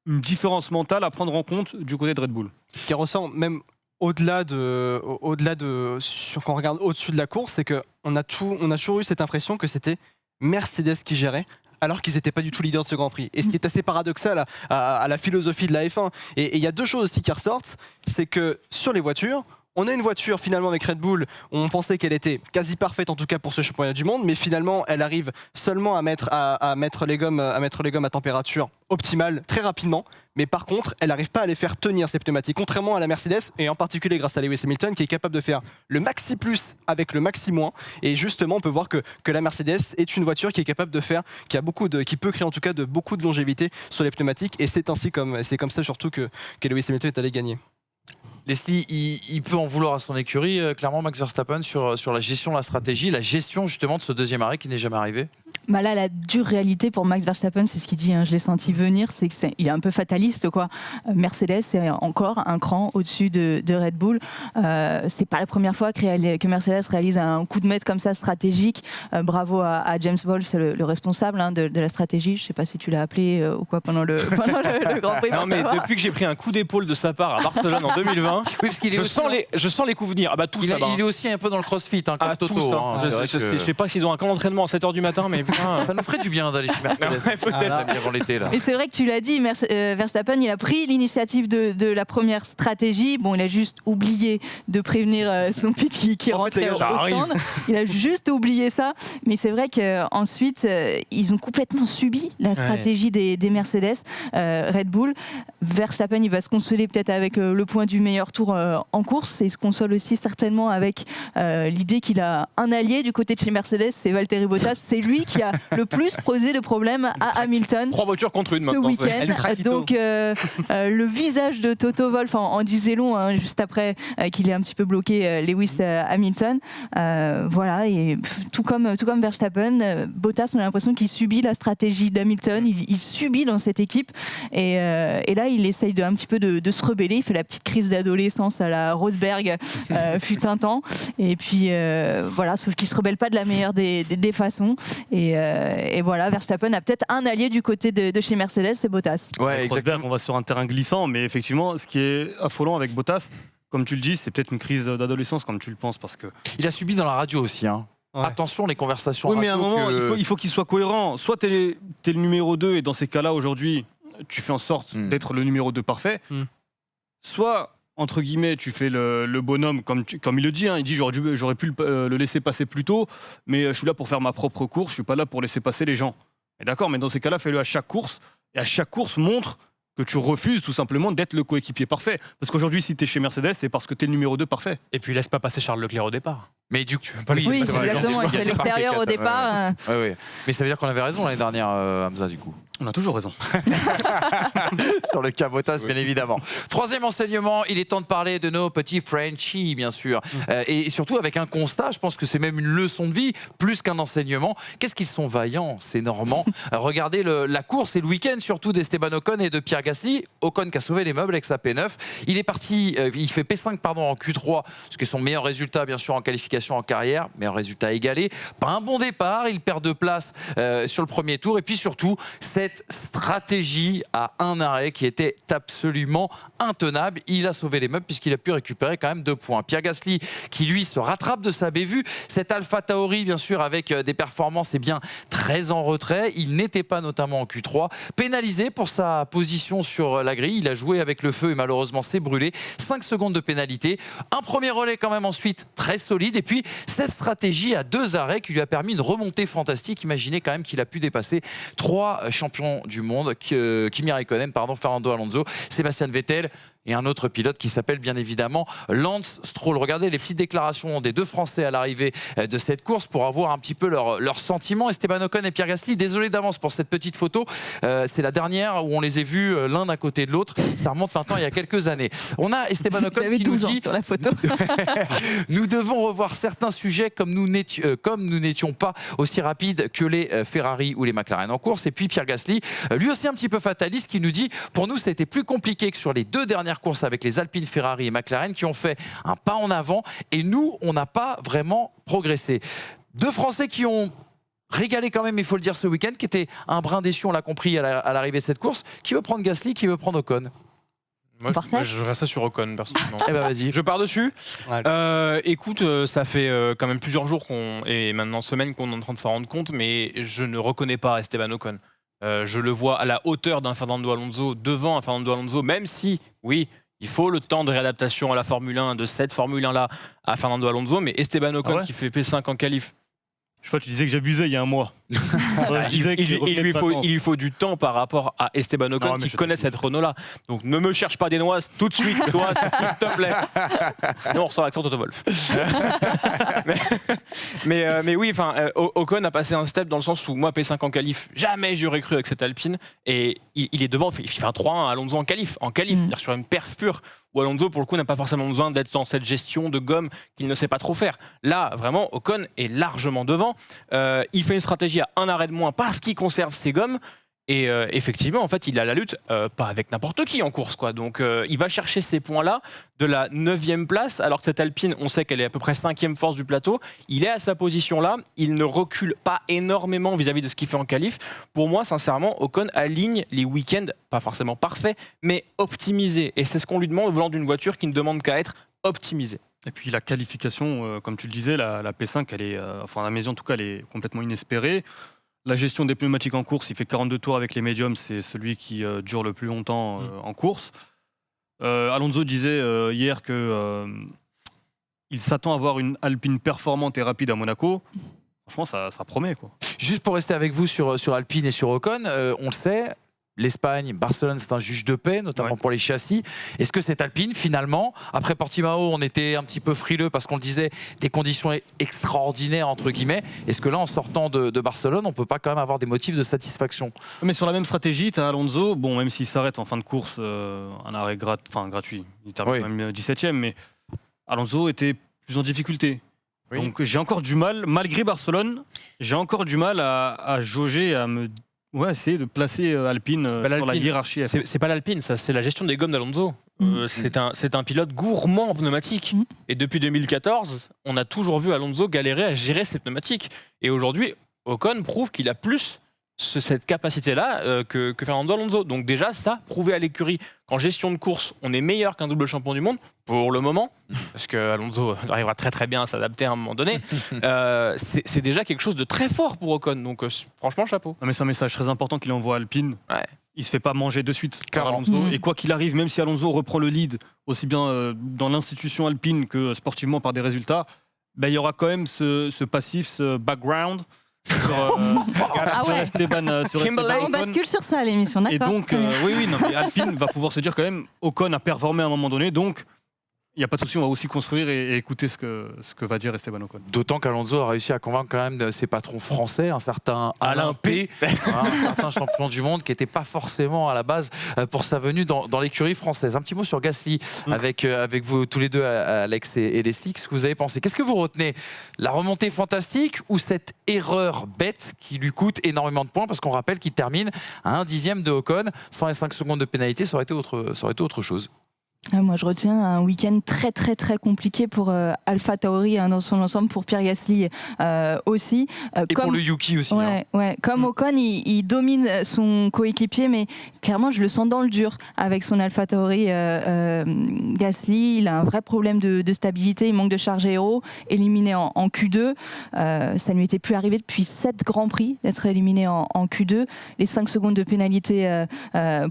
différence mentale à prendre en compte du côté de Red Bull. Ce qui ressort même au-delà de quand on regarde au-dessus de la course, c'est qu'on a toujours eu cette impression que c'était Mercedes qui gérait, alors qu'ils n'étaient pas du tout leaders de ce Grand Prix. Et ce qui est assez paradoxal à la philosophie de la F1. Et il y a 2 choses aussi qui ressortent, c'est que sur les voitures, on a une voiture finalement avec Red Bull, on pensait qu'elle était quasi parfaite en tout cas pour ce championnat du monde, mais finalement elle arrive seulement à mettre les gommes à température optimale très rapidement. Mais par contre, elle n'arrive pas à les faire tenir ces pneumatiques, contrairement à la Mercedes, et en particulier grâce à Lewis Hamilton, qui est capable de faire le maxi plus avec le maxi moins. Et justement, on peut voir que la Mercedes est une voiture qui est capable de faire, qui peut créer en tout cas beaucoup de longévité sur les pneumatiques. Et c'est comme ça surtout que Lewis Hamilton est allé gagner. Leslie, il peut en vouloir à son écurie, clairement, Max Verstappen, sur la gestion de la stratégie, la gestion justement de ce deuxième arrêt qui n'est jamais arrivé. Bah là, la dure réalité pour Max Verstappen, c'est ce qu'il dit, hein, je l'ai senti venir, c'est qu'il est un peu fataliste, quoi. Mercedes est encore un cran au-dessus de Red Bull. C'est pas la première fois que Mercedes réalise un coup de maître comme ça stratégique. Bravo à James Wolf, c'est le responsable de la stratégie. Je sais pas si tu l'as appelé ou quoi pendant le Grand Prix. Non, mais depuis que j'ai pris un coup d'épaule de sa part à Barcelone en 2020, Oui, parce qu'il est je sens les coups venir. Ah bah tous là-bas. il est aussi un peu dans le crossfit, hein, comme Toto. tous, hein. Je sais pas s'ils ont un camp d'entraînement à 7h du matin, mais putain. Ça nous ferait du bien d'aller chez Mercedes. Ouais, peut-être. Avant l'été, là. Et c'est vrai que tu l'as dit, Verstappen, il a pris l'initiative de la première stratégie. Bon, il a juste oublié de prévenir son pit qui rentrait au stand. Il a juste oublié ça. Mais c'est vrai qu'ensuite, ils ont complètement subi la stratégie des Mercedes, Red Bull. Verstappen, il va se consoler peut-être avec le point du meilleur tour en course. Et il se console aussi certainement avec l'idée qu'il a un allié du côté de chez Mercedes, c'est Valtteri Bottas. C'est lui qui a le plus posé le problème à Hamilton. 3 voitures contre une Ce maintenant. week-end. Donc le visage de Toto Wolff en disait long, hein, juste après qu'il ait un petit peu bloqué Lewis Hamilton. Voilà, et tout comme Verstappen, Bottas, on a l'impression qu'il subit la stratégie d'Hamilton, il subit dans cette équipe. Et là, il essaye un petit peu de se rebeller. Il fait la petite crise d'adolescence à la Rosberg, fut un temps. Et puis voilà, sauf qu'il se rebelle pas de la meilleure des façons. Et voilà, Verstappen a peut-être un allié du côté de chez Mercedes, c'est Bottas. Ouais, exactement. On va sur un terrain glissant, mais effectivement, ce qui est affolant avec Bottas, comme tu le dis, c'est peut-être une crise d'adolescence, comme tu le penses, parce que. Il a subi dans la radio aussi. Hein. Ouais. Attention, les conversations. Oui, mais à un radio moment, il faut qu'il soit cohérent. Soit t'es le numéro 2, et dans ces cas-là, aujourd'hui, tu fais en sorte d'être le numéro 2 parfait. Soit, entre guillemets, tu fais le bonhomme, comme il le dit. Hein, il dit j'aurais pu le laisser passer plus tôt, mais je suis là pour faire ma propre course, je suis pas là pour laisser passer les gens. Et d'accord, mais dans ces cas-là, fais-le à chaque course. Et à chaque course, montre que tu refuses tout simplement d'être le coéquipier parfait. Parce qu'aujourd'hui, si tu es chez Mercedes, c'est parce que tu es le numéro 2 parfait. Et puis laisse pas passer Charles Leclerc au départ. Mais du coup, Oui, c'est vrai, exactement. Il il y a fait des parcs l'extérieur au et quatre, départ. ouais. Mais ça veut dire qu'on avait raison l'année dernière, Hamza, du coup. On a toujours raison. Sur le cabotage, bien évidemment. Troisième enseignement, il est temps de parler de nos petits Frenchies, bien sûr. Et surtout avec un constat, je pense que c'est même une leçon de vie, plus qu'un enseignement. Qu'est-ce qu'ils sont vaillants, ces Normands. Regardez la course et le week-end, surtout d'Esteban Ocon et de Pierre Gasly. Ocon qui a sauvé les meubles avec sa P9. Il est parti, il fait P5 en Q3, ce qui est son meilleur résultat, bien sûr, en qualification en carrière. Meilleur résultat égalé. Pas un bon départ, il perd 2 places sur le premier tour. Et puis surtout, cette stratégie à un arrêt qui était absolument intenable. Il a sauvé les meubles puisqu'il a pu récupérer quand même 2 points. Pierre Gasly qui lui se rattrape de sa bévue. Cet Alpha Tauri bien sûr avec des performances très en retrait. Il n'était pas notamment en Q3. Pénalisé pour sa position sur la grille. Il a joué avec le feu et malheureusement s'est brûlé. 5 secondes de pénalité. Un premier relais quand même ensuite très solide. Et puis cette stratégie à 2 arrêts qui lui a permis une remontée fantastique. Imaginez quand même qu'il a pu dépasser 3 champions du monde, Kimi Raikkonen, Fernando Alonso, Sébastien Vettel et un autre pilote qui s'appelle bien évidemment Lance Stroll. Regardez les petites déclarations des 2 Français à l'arrivée de cette course pour avoir un petit peu leurs sentiments. Esteban Ocon et Pierre Gasly, désolé d'avance pour cette petite photo. C'est la dernière où on les a vus l'un d'un côté de l'autre. Ça remonte maintenant il y a quelques années. On a Esteban Ocon qui nous dit sur la photo. nous devons revoir certains sujets comme nous n'étions pas aussi rapides que les Ferrari ou les McLaren en course. Et puis Pierre Gasly, lui aussi un petit peu fataliste, qui nous dit pour nous ça a été plus compliqué que sur les 2 dernières courses avec les Alpine, Ferrari et McLaren qui ont fait un pas en avant et nous on n'a pas vraiment progressé. 2 Français qui ont régalé quand même, il faut le dire, ce week-end, qui était un brin déçu, on l'a compris à l'arrivée de cette course. Qui veut prendre Gasly, qui veut prendre Ocon? Moi, je reste sur Ocon, personnellement. Eh ben vas-y. Je pars dessus. Ouais. Écoute, ça fait quand même plusieurs jours et maintenant semaines qu'on est en train de s'en rendre compte, mais je ne reconnais pas Esteban Ocon. Je le vois à la hauteur d'un Fernando Alonso, devant un Fernando Alonso, même si, oui, il faut le temps de réadaptation à la Formule 1, de cette Formule 1-là à Fernando Alonso, mais Esteban Ocon qui fait P5 en qualif. Je crois que tu disais que j'abusais il y a un mois. Il lui faut du temps par rapport à Esteban Ocon qui connaît cette Renault-là. Donc ne me cherche pas des noises tout de suite, toi, s'il te plaît. Non, on ressort l'accent Toto Wolff. mais oui, Ocon a passé un step dans le sens où moi, P5 en qualif, jamais j'aurais cru avec cette Alpine. Et il est devant, il fait un 3-1 à Alonso en qualif, c'est-à-dire sur une perf pure. Où Alonso, pour le coup, n'a pas forcément besoin d'être dans cette gestion de gomme qu'il ne sait pas trop faire. Là, vraiment, Ocon est largement devant. Il fait une stratégie à un arrêt de moins parce qu'il conserve ses gommes. Et effectivement, en fait, il a la lutte, pas avec n'importe qui en course, quoi. Donc, il va chercher ces points-là de la 9e place, alors que cette Alpine, on sait qu'elle est à peu près 5e force du plateau. Il est à sa position-là. Il ne recule pas énormément vis-à-vis de ce qu'il fait en qualif. Pour moi, sincèrement, Ocon aligne les week-ends, pas forcément parfaits, mais optimisés. Et c'est ce qu'on lui demande au volant d'une voiture qui ne demande qu'à être optimisée. Et puis la qualification, comme tu le disais, la P5, elle est, enfin à mes yeux en tout cas, elle est complètement inespérée. La gestion des pneumatiques en course, il fait 42 tours avec les médiums, c'est celui qui dure le plus longtemps en course. Alonso disait hier que il s'attend à avoir une Alpine performante et rapide à Monaco. Franchement, ça promet, quoi. Juste pour rester avec vous sur Alpine et sur Ocon, on le sait, l'Espagne, Barcelone, c'est un juge de paix, notamment pour les châssis. Est-ce que cette Alpine, finalement, après Portimao, on était un petit peu frileux parce qu'on le disait, des conditions extraordinaires, entre guillemets. Est-ce que là, en sortant de Barcelone, on ne peut pas quand même avoir des motifs de satisfaction? Mais sur la même stratégie, tu as Alonso, bon, même s'il s'arrête en fin de course, un arrêt gratuit, il termine quand même 17e, mais Alonso était plus en difficulté. Oui. Donc j'ai encore du mal, malgré Barcelone, j'ai encore du mal à jauger, à me essayer de placer Alpine sur la hiérarchie. C'est pas l'Alpine, ça c'est la gestion des gommes d'Alonso. C'est un pilote gourmand en pneumatiques. Et depuis 2014, on a toujours vu Alonso galérer à gérer ses pneumatiques. Et aujourd'hui, Ocon prouve qu'il a plus cette capacité-là que Fernando Alonso. Donc déjà, ça, prouvé à l'écurie qu'en gestion de course, on est meilleur qu'un double champion du monde, pour le moment, parce que Alonso arrivera très très bien à s'adapter à un moment donné. C'est déjà quelque chose de très fort pour Ocon. Donc franchement, chapeau. Non, mais c'est un message très important qu'il envoie à Alpine. Ouais. Il se fait pas manger de suite par Alonso. Et quoi qu'il arrive, même si Alonso reprend le lead, aussi bien dans l'institution Alpine que sportivement par des résultats, il y aura quand même ce passif, ce background sur Esteban. On bascule sur ça à l'émission, d'accord. Et donc, oui, non, mais Alpine va pouvoir se dire quand même, Ocon a performé à un moment donné, donc il n'y a pas de souci, on va aussi construire et écouter ce que va dire Esteban Ocon. D'autant qu'Alonso a réussi à convaincre quand même ses patrons français, un certain Alain P, un certain champion du monde qui n'était pas forcément à la base pour sa venue dans l'écurie française. Un petit mot sur Gasly avec vous tous les deux, Alex et Leslie. Qu'est-ce que vous avez pensé? Qu'est-ce que vous retenez? La remontée fantastique ou cette erreur bête qui lui coûte énormément de points? Parce qu'on rappelle qu'il termine à 1/10 de Ocon, 105 secondes de pénalité, ça aurait été autre chose. Moi, je retiens un week-end très très très compliqué pour Alpha Tauri dans son ensemble, pour Pierre Gasly aussi. Et pour le Yuki aussi. Comme Ocon, il domine son coéquipier, mais clairement, je le sens dans le dur avec son Alpha Tauri. Gasly, il a un vrai problème de stabilité, il manque de charge aéro, éliminé en Q2. Ça ne lui était plus arrivé depuis 7 Grands Prix d'être éliminé en Q2. Les 5 secondes de pénalité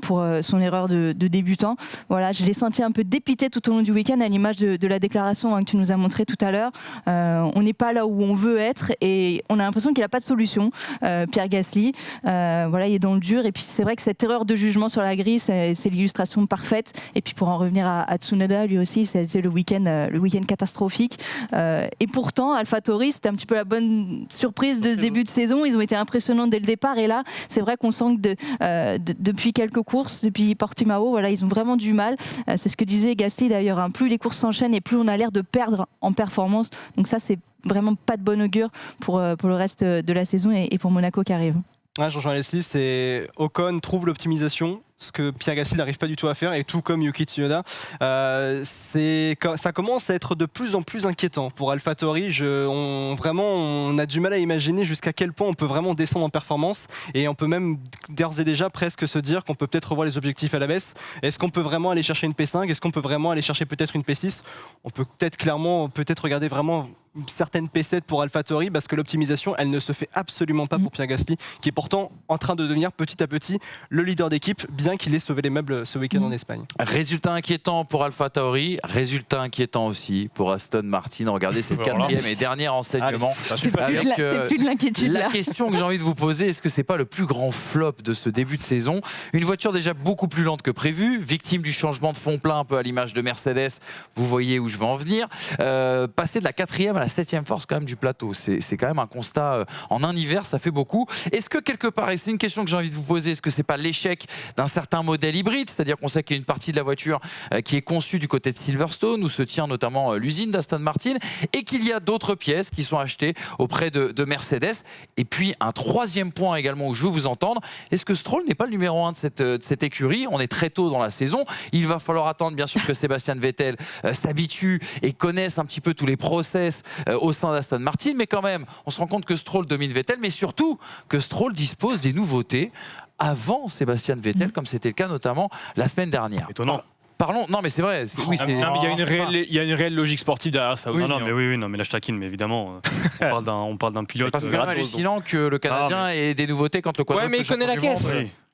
pour son erreur de débutant. Voilà, je l'ai senti un peu dépité tout au long du week-end, à l'image de la déclaration que tu nous as montrée tout à l'heure. On n'est pas là où on veut être et on a l'impression qu'il n'a pas de solution, Pierre Gasly. Voilà, il est dans le dur et puis c'est vrai que cette erreur de jugement sur la grille, c'est l'illustration parfaite. Et puis pour en revenir à Tsunoda, lui aussi, c'était le week-end catastrophique. Et pourtant, AlphaTauri, c'était un petit peu la bonne surprise de ce début de saison. Ils ont été impressionnants dès le départ et là, c'est vrai qu'on sent que depuis quelques courses, depuis Portimao, voilà, ils ont vraiment du mal. C'est ce que disait Gasly d'ailleurs, plus les courses s'enchaînent et plus on a l'air de perdre en performance. Donc ça, c'est vraiment pas de bon augure pour le reste de la saison et pour Monaco qui arrive. Ouais, je rejoins Leslie, c'est Ocon trouve l'optimisation, ce que Pierre Gasly n'arrive pas du tout à faire, et tout comme Yuki Tsunoda. Ça commence à être de plus en plus inquiétant pour AlphaTauri. On a du mal à imaginer jusqu'à quel point on peut vraiment descendre en performance, et on peut même d'ores et déjà presque se dire qu'on peut peut-être revoir les objectifs à la baisse. Est-ce qu'on peut vraiment aller chercher une P5? Est-ce qu'on peut vraiment aller chercher peut-être une P6? On peut peut-être regarder vraiment certaines P7 pour AlphaTauri, parce que l'optimisation, elle ne se fait absolument pas pour Pierre Gasly, qui est pourtant en train de devenir petit à petit le leader d'équipe, bien qu'il ait sauvé les meubles ce week-end en Espagne. Résultat inquiétant pour AlphaTauri, résultat inquiétant aussi pour Aston Martin. Regardez, c'est le 4e et dernier enseignement. C'est plus de l'inquiétude. La question que j'ai envie de vous poser, est-ce que c'est pas le plus grand flop de ce début de saison? Une voiture déjà beaucoup plus lente que prévu, victime du changement de fond plein, un peu à l'image de Mercedes. Vous voyez où je veux en venir. Passer de la 4e à la 7e force quand même du plateau, c'est quand même un constat. En un hiver, ça fait beaucoup. Est-ce que quelque part, et c'est une question que j'ai envie de vous poser, est-ce que c'est pas l'échec d'un certain modèle hybride, c'est-à-dire qu'on sait qu'il y a une partie de la voiture qui est conçue du côté de Silverstone, où se tient notamment l'usine d'Aston Martin, et qu'il y a d'autres pièces qui sont achetées auprès de Mercedes. Et puis un troisième point également où je veux vous entendre, est-ce que Stroll n'est pas le numéro 1 de cette écurie? On est très tôt dans la saison, il va falloir attendre bien sûr que Sébastien Vettel s'habitue et connaisse un petit peu tous les process au sein d'Aston Martin, mais quand même, on se rend compte que Stroll domine Vettel, mais surtout que Stroll dispose des nouveautés avant Sébastien Vettel, comme c'était le cas notamment la semaine dernière. Étonnant. Parlons, non mais c'est vrai. Oui, Il y a une réelle logique sportive derrière ça aussi. Non, mais là je taquine, mais évidemment, on parle d'un pilote. Parce que c'est quand même hallucinant que le Canadien ait des nouveautés quand le quadruple. Ouais, mais il connaît la caisse.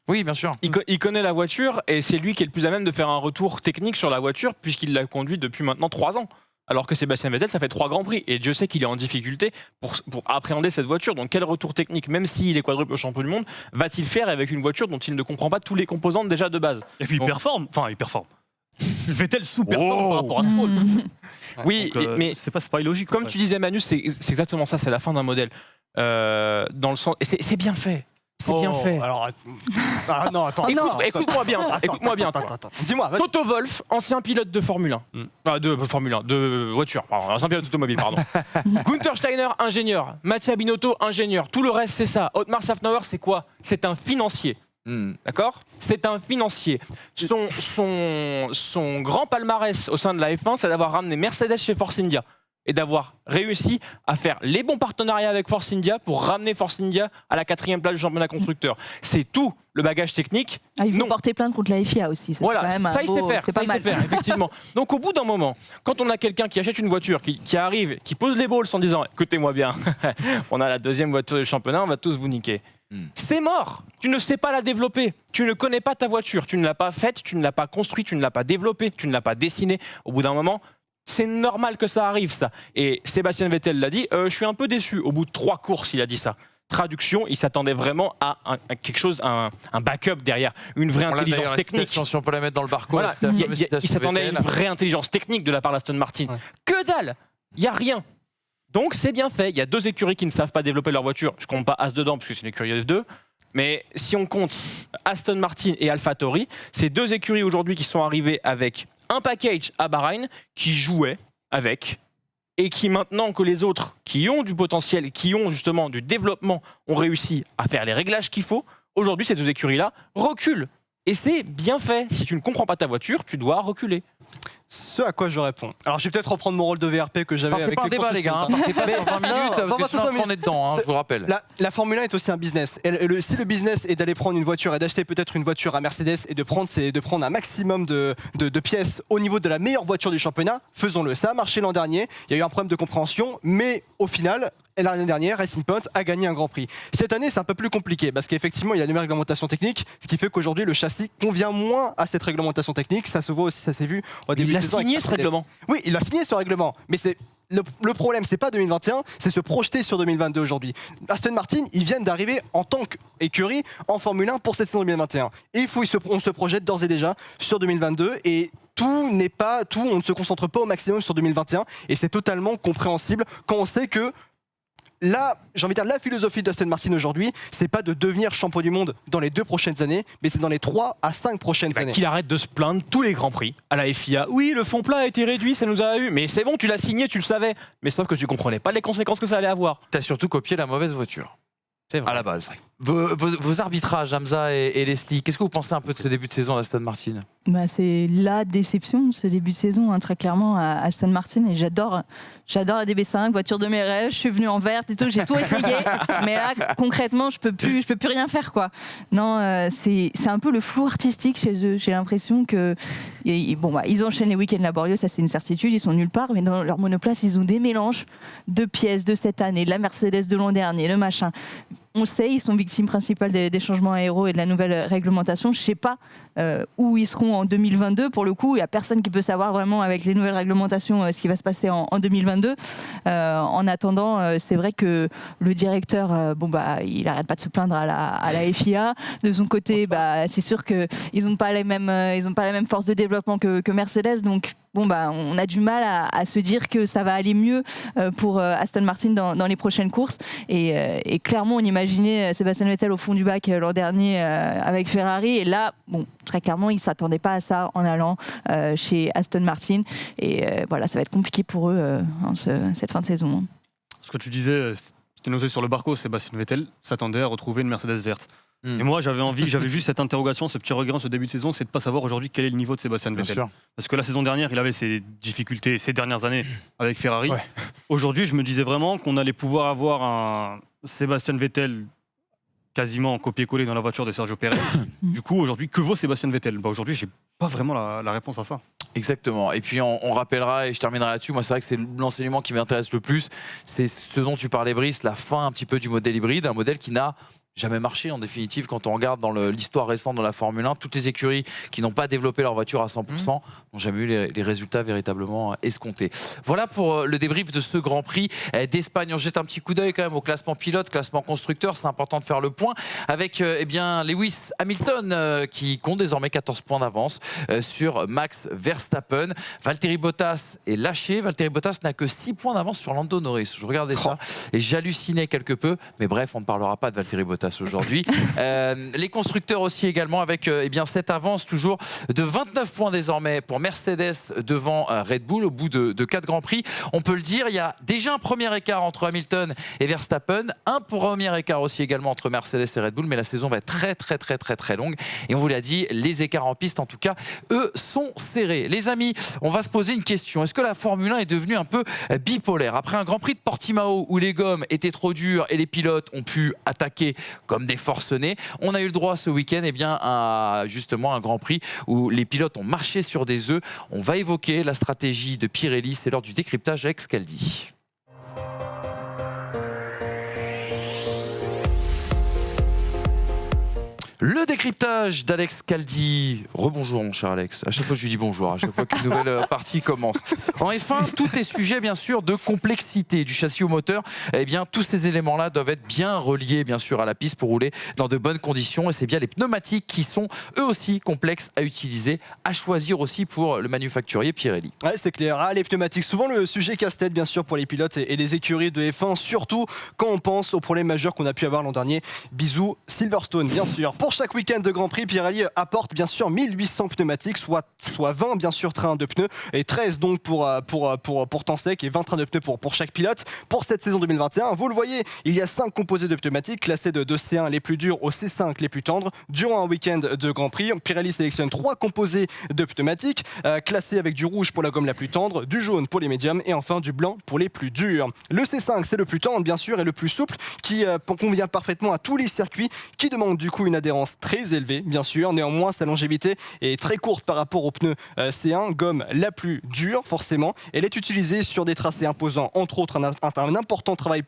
Oui, bien sûr. Il connaît la voiture et c'est lui qui est le plus à même de faire un retour technique sur la voiture puisqu'il l'a conduit depuis maintenant 3 ans. Alors que Sébastien Vettel, ça fait 3 Grands Prix. Et Dieu sait qu'il est en difficulté pour appréhender cette voiture. Donc quel retour technique, même s'il est quadruple champion du monde, va-t-il faire avec une voiture dont il ne comprend pas tous les composantes déjà de base? Et puis il performe. Vettel sous-performe par rapport à Stroll. Oui, donc, mais c'est pas illogique. comme tu disais Manu, c'est exactement ça, c'est la fin d'un modèle. Dans le sens, et c'est bien fait. C'est bien fait. Alors, non, attends. Écoute-moi bien. Écoute-moi bien. Dis-moi. Vas-y. Toto Wolff, ancien pilote de Formule 1. De voiture. Ancien pilote automobile, pardon. Gunther Steiner, ingénieur. Mattia Binotto, ingénieur. Tout le reste, c'est ça. Otmar Safnauer, c'est quoi? C'est un financier. D'accord? C'est un financier. Son grand palmarès au sein de la F1, c'est d'avoir ramené Mercedes chez Force India et d'avoir réussi à faire les bons partenariats avec Force India pour ramener Force India à la 4e place du championnat constructeur. C'est tout le bagage technique. Il faut porter plainte contre la FIA aussi. Voilà, ça il sait faire, c'est pas mal. Effectivement. Donc au bout d'un moment, quand on a quelqu'un qui achète une voiture, qui arrive, qui pose les balls en disant « Écoutez-moi bien, on a la 2e voiture du championnat, on va tous vous niquer ». C'est mort. Tu ne sais pas la développer. Tu ne connais pas ta voiture. Tu ne l'as pas faite, tu ne l'as pas construite, tu ne l'as pas développée, tu ne l'as pas dessinée. Au bout d'un moment, c'est normal que ça arrive, ça. Et Sébastien Vettel l'a dit, je suis un peu déçu. Au bout de 3 courses, il a dit ça. Traduction, ils s'attendaient vraiment à quelque chose, un backup derrière, une vraie On l'a intelligence d'ailleurs, la technique. citation, si on peut la mettre dans le barcode. Voilà, c'est la fameuse ils citation s'attendaient à une Vettel. vraie intelligence technique de la part d'Aston Martin. Ouais. Que dalle, il y a rien. Donc c'est bien fait. Il y a 2 écuries qui ne savent pas développer leur voiture. Je compte pas As dedans parce que c'est une écurie F2. Mais si on compte Aston Martin et AlphaTauri, c'est 2 écuries aujourd'hui qui sont arrivées avec un package à Bahreïn qui jouait avec et qui maintenant que les autres qui ont du potentiel, qui ont justement du développement, ont réussi à faire les réglages qu'il faut, aujourd'hui ces 2 écuries-là reculent. Et c'est bien fait. Si tu ne comprends pas ta voiture, tu dois reculer. Ce à quoi je réponds. Alors je vais peut-être reprendre mon rôle de VRP que j'avais Alors, c'est avec pas un débat, les gars. Hein. Partez pas sur 20 minutes, non, parce que sinon on est dedans, hein, je vous rappelle. La Formule 1 est aussi un business. Si le business est d'aller prendre une voiture et d'acheter peut-être une voiture à Mercedes et de prendre un maximum de pièces au niveau de la meilleure voiture du championnat, faisons-le. Ça a marché l'an dernier, il y a eu un problème de compréhension, mais au final, l'année dernière, Racing Point a gagné un Grand Prix. Cette année, c'est un peu plus compliqué parce qu'effectivement, il y a une nouvelle réglementation technique, ce qui fait qu'aujourd'hui, le châssis convient moins à cette réglementation technique. Ça se voit aussi, ça s'est vu au début Il de a saison avec signé ce Mercedes. règlement. Oui, il a signé ce règlement, mais c'est le problème, c'est pas 2021, c'est se projeter sur 2022 aujourd'hui. Aston Martin, ils viennent d'arriver en tant qu'écurie en Formule 1 pour cette saison 2021. Et on se projette d'ores et déjà sur 2022 et on ne se concentre pas au maximum sur 2021 et c'est totalement compréhensible quand on sait que là, j'ai envie de dire, la philosophie d'Aston Martin aujourd'hui, c'est pas de devenir champion du monde dans les 2 prochaines années, mais c'est dans les 3 à 5 prochaines années. Qu'il arrête de se plaindre tous les grands prix à la FIA. Oui, le fond plat a été réduit, ça nous a eu. Mais c'est bon, tu l'as signé, tu le savais. Mais sauf que tu comprenais pas les conséquences que ça allait avoir. T'as surtout copié la mauvaise voiture. C'est vrai. À la base. Vos arbitrages, Hamza et Leslie, qu'est-ce que vous pensez un peu de ce début de saison d'Aston Martin? C'est la déception de ce début de saison, hein, très clairement, à Aston Martin. Et j'adore la DB5, voiture de mes rêves. Je suis venue en verte et tout, j'ai tout essayé. Mais là, concrètement, je peux plus rien faire, quoi. Non, c'est un peu le flou artistique chez eux. J'ai l'impression que ils enchaînent les week-ends laborieux, ça c'est une certitude. Ils sont nulle part, mais dans leur monoplace, ils ont des mélanges de pièces de cette année, de la Mercedes de l'an dernier, le machin. On sait, ils sont victimes principales des changements aéros et de la nouvelle réglementation. Je ne sais pas où ils seront en 2022. Pour le coup, il n'y a personne qui peut savoir vraiment avec les nouvelles réglementations ce qui va se passer en 2022. En attendant, c'est vrai que le directeur, il n'arrête pas de se plaindre à la FIA. De son côté, c'est sûr qu'ils n'ont pas les mêmes forces de développement que Mercedes. Donc, on a du mal à se dire que ça va aller mieux pour Aston Martin dans les prochaines courses. Et clairement, on imaginait Sébastien Vettel au fond du bac l'an dernier avec Ferrari. Et là, très clairement, ils ne s'attendaient pas à ça en allant chez Aston Martin. Et ça va être compliqué pour eux cette fin de saison. Ce que tu disais, c'était noté sur le barco, Sébastien Vettel s'attendait à retrouver une Mercedes verte. Et moi, j'avais juste cette interrogation, ce petit regret en ce début de saison, c'est de ne pas savoir aujourd'hui quel est le niveau de Sébastien Vettel. Bien sûr. Parce que la saison dernière, il avait ses difficultés ces dernières années avec Ferrari. Ouais. Aujourd'hui, je me disais vraiment qu'on allait pouvoir avoir un Sébastien Vettel quasiment en copier-coller dans la voiture de Sergio Pérez. Du coup, aujourd'hui, que vaut Sébastien Vettel? Aujourd'hui, j'ai pas vraiment la réponse à ça. Exactement. Et puis on rappellera, et je terminerai là-dessus, moi c'est vrai que c'est l'enseignement qui m'intéresse le plus, c'est ce dont tu parlais Brice, la fin un petit peu du modèle hybride, un modèle qui n'a jamais marché en définitive quand on regarde dans l'histoire récente de la Formule 1. Toutes les écuries qui n'ont pas développé leur voiture à 100% n'ont jamais eu les résultats véritablement escomptés. Voilà pour le débrief de ce Grand Prix d'Espagne. On jette un petit coup d'œil quand même au classement pilote, classement constructeur. C'est important de faire le point avec Lewis Hamilton qui compte désormais 14 points d'avance sur Max Verstappen. Valtteri Bottas est lâché. Valtteri Bottas n'a que 6 points d'avance sur Lando Norris. Je regardais ça et j'hallucinais quelque peu. Mais bref, on ne parlera pas de Valtteri Bottas aujourd'hui. Les constructeurs aussi également avec cette avance toujours de 29 points désormais pour Mercedes devant Red Bull au bout de 4 Grands Prix. On peut le dire, il y a déjà un premier écart entre Hamilton et Verstappen, un premier écart aussi également entre Mercedes et Red Bull, mais la saison va être très longue et on vous l'a dit, les écarts en piste en tout cas, eux sont serrés. Les amis, on va se poser une question. Est-ce que la Formule 1 est devenue un peu bipolaire? Après un Grand Prix de Portimao où les gommes étaient trop dures et les pilotes ont pu attaquer comme des forcenés, on a eu le droit ce week-end à justement un Grand Prix où les pilotes ont marché sur des œufs. On va évoquer la stratégie de Pirelli, c'est lors du décryptage avec Scaldi. Le décryptage d'Alex Caldi. Rebonjour mon cher Alex. À chaque fois je lui dis bonjour, à chaque fois qu'une nouvelle partie commence. En F1, tout est sujet bien sûr de complexité. Du châssis au moteur, eh bien tous ces éléments-là doivent être bien reliés bien sûr à la piste pour rouler dans de bonnes conditions. Et c'est bien les pneumatiques qui sont eux aussi complexes à utiliser, à choisir aussi pour le manufacturier Pirelli. Ouais, c'est clair. Ah, les pneumatiques, souvent le sujet casse-tête bien sûr pour les pilotes et les écuries de F1, surtout quand on pense aux problèmes majeurs qu'on a pu avoir l'an dernier. Bisous Silverstone bien sûr. Pour chaque week-end de Grand Prix, Pirelli apporte bien sûr 1800 pneumatiques, soit 20 bien sûr trains de pneus et 13 donc pour temps sec et 20 trains de pneus pour chaque pilote. Pour cette saison 2021, vous le voyez, il y a 5 composés de pneumatiques classés de C1 les plus durs au C5 les plus tendres. Durant un week-end de Grand Prix, Pirelli sélectionne 3 composés de pneumatiques classés avec du rouge pour la gomme la plus tendre, du jaune pour les médiums et enfin du blanc pour les plus durs. Le C5 c'est le plus tendre bien sûr et le plus souple qui convient parfaitement à tous les circuits qui demandent du coup une adhérence très élevée bien sûr. Néanmoins sa longévité est très courte par rapport aux pneus C1, gomme la plus dure forcément. Elle est utilisée sur des tracés imposant entre autres un important travail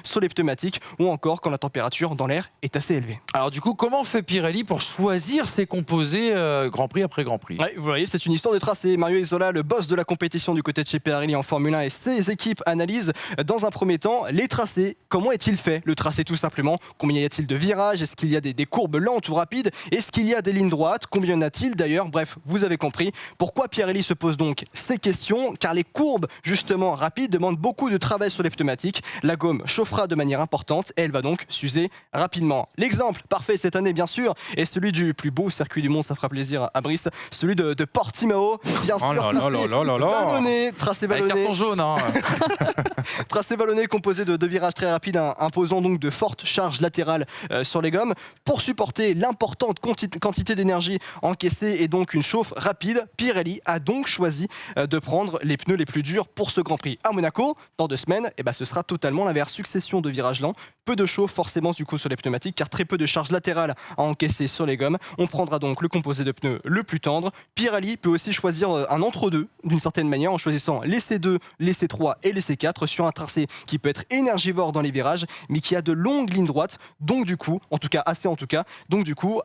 sur les pneumatiques ou encore quand la température dans l'air est assez élevée. Alors du coup, comment fait Pirelli pour choisir ses composés Grand Prix après Grand Prix? Ouais, vous voyez, c'est une histoire de tracé. Mario Isola, le boss de la compétition du côté de chez Pirelli en Formule 1 et ses équipes analysent dans un premier temps les tracés. Comment est-il fait le tracé tout simplement? Combien y a-t-il de virages? Est-ce qu'il y a des courbes lentes ou rapides? Est-ce qu'il y a des lignes droites? Combien y en a-t-il d'ailleurs? Bref, vous avez compris. Pourquoi Pirelli se pose donc ces questions? Car les courbes justement rapides demandent beaucoup de travail sur les pneumatiques. La gomme chauffera de manière importante et elle va donc s'user rapidement. L'exemple parfait cette année bien sûr est celui du plus beau circuit du monde, ça fera plaisir à Brice, celui de Portimao, bien sûr, tracé vallonné, avec carton jaune hein. Tracé vallonné composé de virages très rapides imposant donc de fortes charges latérales sur les gommes pour supporter l'importante quantité d'énergie encaissée et donc une chauffe rapide. Pirelli a donc choisi de prendre les pneus les plus durs pour ce Grand Prix. À Monaco, dans 2 semaines, ce sera totalement l'inverse, succession de virages lents, peu de chauffe forcément du coup sur les pneumatiques car très peu de charge latérale à encaisser sur les gommes. On prendra donc le composé de pneus le plus tendre. Pirelli peut aussi choisir un entre-deux d'une certaine manière en choisissant les C2, les C3 et les C4 sur un tracé qui peut être énergivore dans les virages mais qui a de longues lignes droites, donc du coup,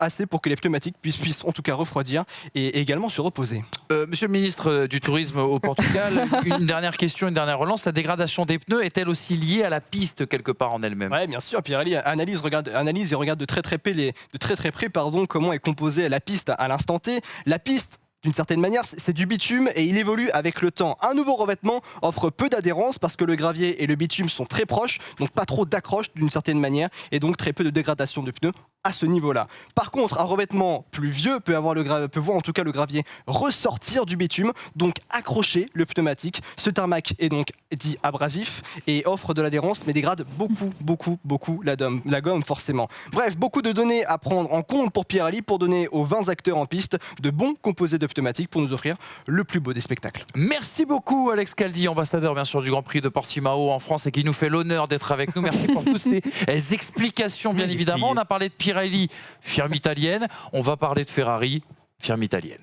assez pour que les pneumatiques puissent en tout cas refroidir et également se reposer. Monsieur le ministre du Tourisme au Portugal, une dernière question, une dernière relance. La dégradation des pneus est-elle aussi liée à la piste quelque part en elle-même? Oui, bien sûr. Pirelli analyse et regarde de très près comment est composée la piste à l'instant T. La piste, d'une certaine manière, c'est du bitume et il évolue avec le temps. Un nouveau revêtement offre peu d'adhérence parce que le gravier et le bitume sont très proches, donc pas trop d'accroche d'une certaine manière et donc très peu de dégradation de pneus à ce niveau-là. Par contre, un revêtement plus vieux peut voir en tout cas le gravier ressortir du bitume, donc accrocher le pneumatique. Ce tarmac est donc dit abrasif et offre de l'adhérence mais dégrade beaucoup la gomme forcément. Bref, beaucoup de données à prendre en compte pour Pirelli pour donner aux 20 acteurs en piste de bons composés de pneumatiques pour nous offrir le plus beau des spectacles. Merci beaucoup Alex Caldi, ambassadeur bien sûr du Grand Prix de Portimao en France et qui nous fait l'honneur d'être avec nous. Merci pour toutes ces explications bien évidemment. On a parlé de Pirelli, firme italienne. On va parler de Ferrari, firme italienne.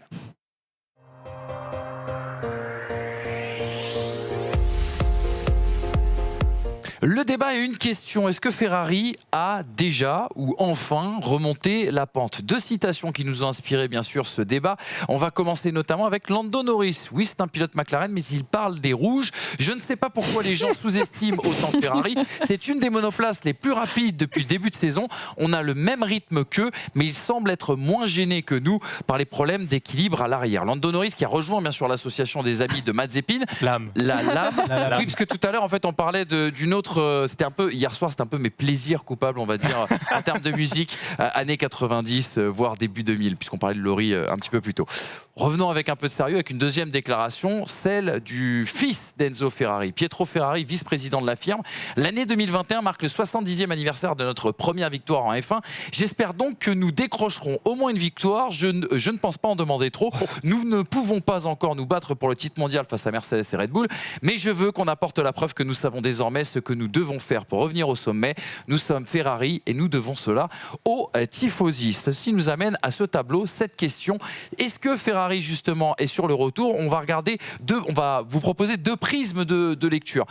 Le débat est une question. Est-ce que Ferrari a déjà ou enfin remonté la pente? 2 citations qui nous ont inspiré bien sûr ce débat. On va commencer notamment avec Lando Norris. Oui, c'est un pilote McLaren, mais il parle des rouges. Je ne sais pas pourquoi les gens sous-estiment autant Ferrari. C'est une des monoplaces les plus rapides depuis le début de saison. On a le même rythme qu'eux, mais il semble être moins gêné que nous par les problèmes d'équilibre à l'arrière. Lando Norris qui a rejoint bien sûr l'association des amis de Mazepin. La lame. Oui, parce que tout à l'heure en fait on parlait d'une autre. C'était un peu hier soir, c'était un peu mes plaisirs coupables, on va dire, en termes de musique, années 90, voire début 2000, puisqu'on parlait de Laurie un petit peu plus tôt. Revenons avec un peu de sérieux, avec une deuxième déclaration, celle du fils d'Enzo Ferrari, Pietro Ferrari, vice-président de la firme. L'année 2021 marque le 70e anniversaire de notre première victoire en F1. J'espère donc que nous décrocherons au moins une victoire. Je ne pense pas en demander trop. Nous ne pouvons pas encore nous battre pour le titre mondial face à Mercedes et Red Bull, mais je veux qu'on apporte la preuve que nous savons désormais ce que nous nous devons faire pour revenir au sommet. Nous sommes Ferrari et nous devons cela aux tifosi. Ceci nous amène à ce tableau, cette question. Est-ce que Ferrari, justement, est sur le retour? On va vous proposer deux prismes de lecture.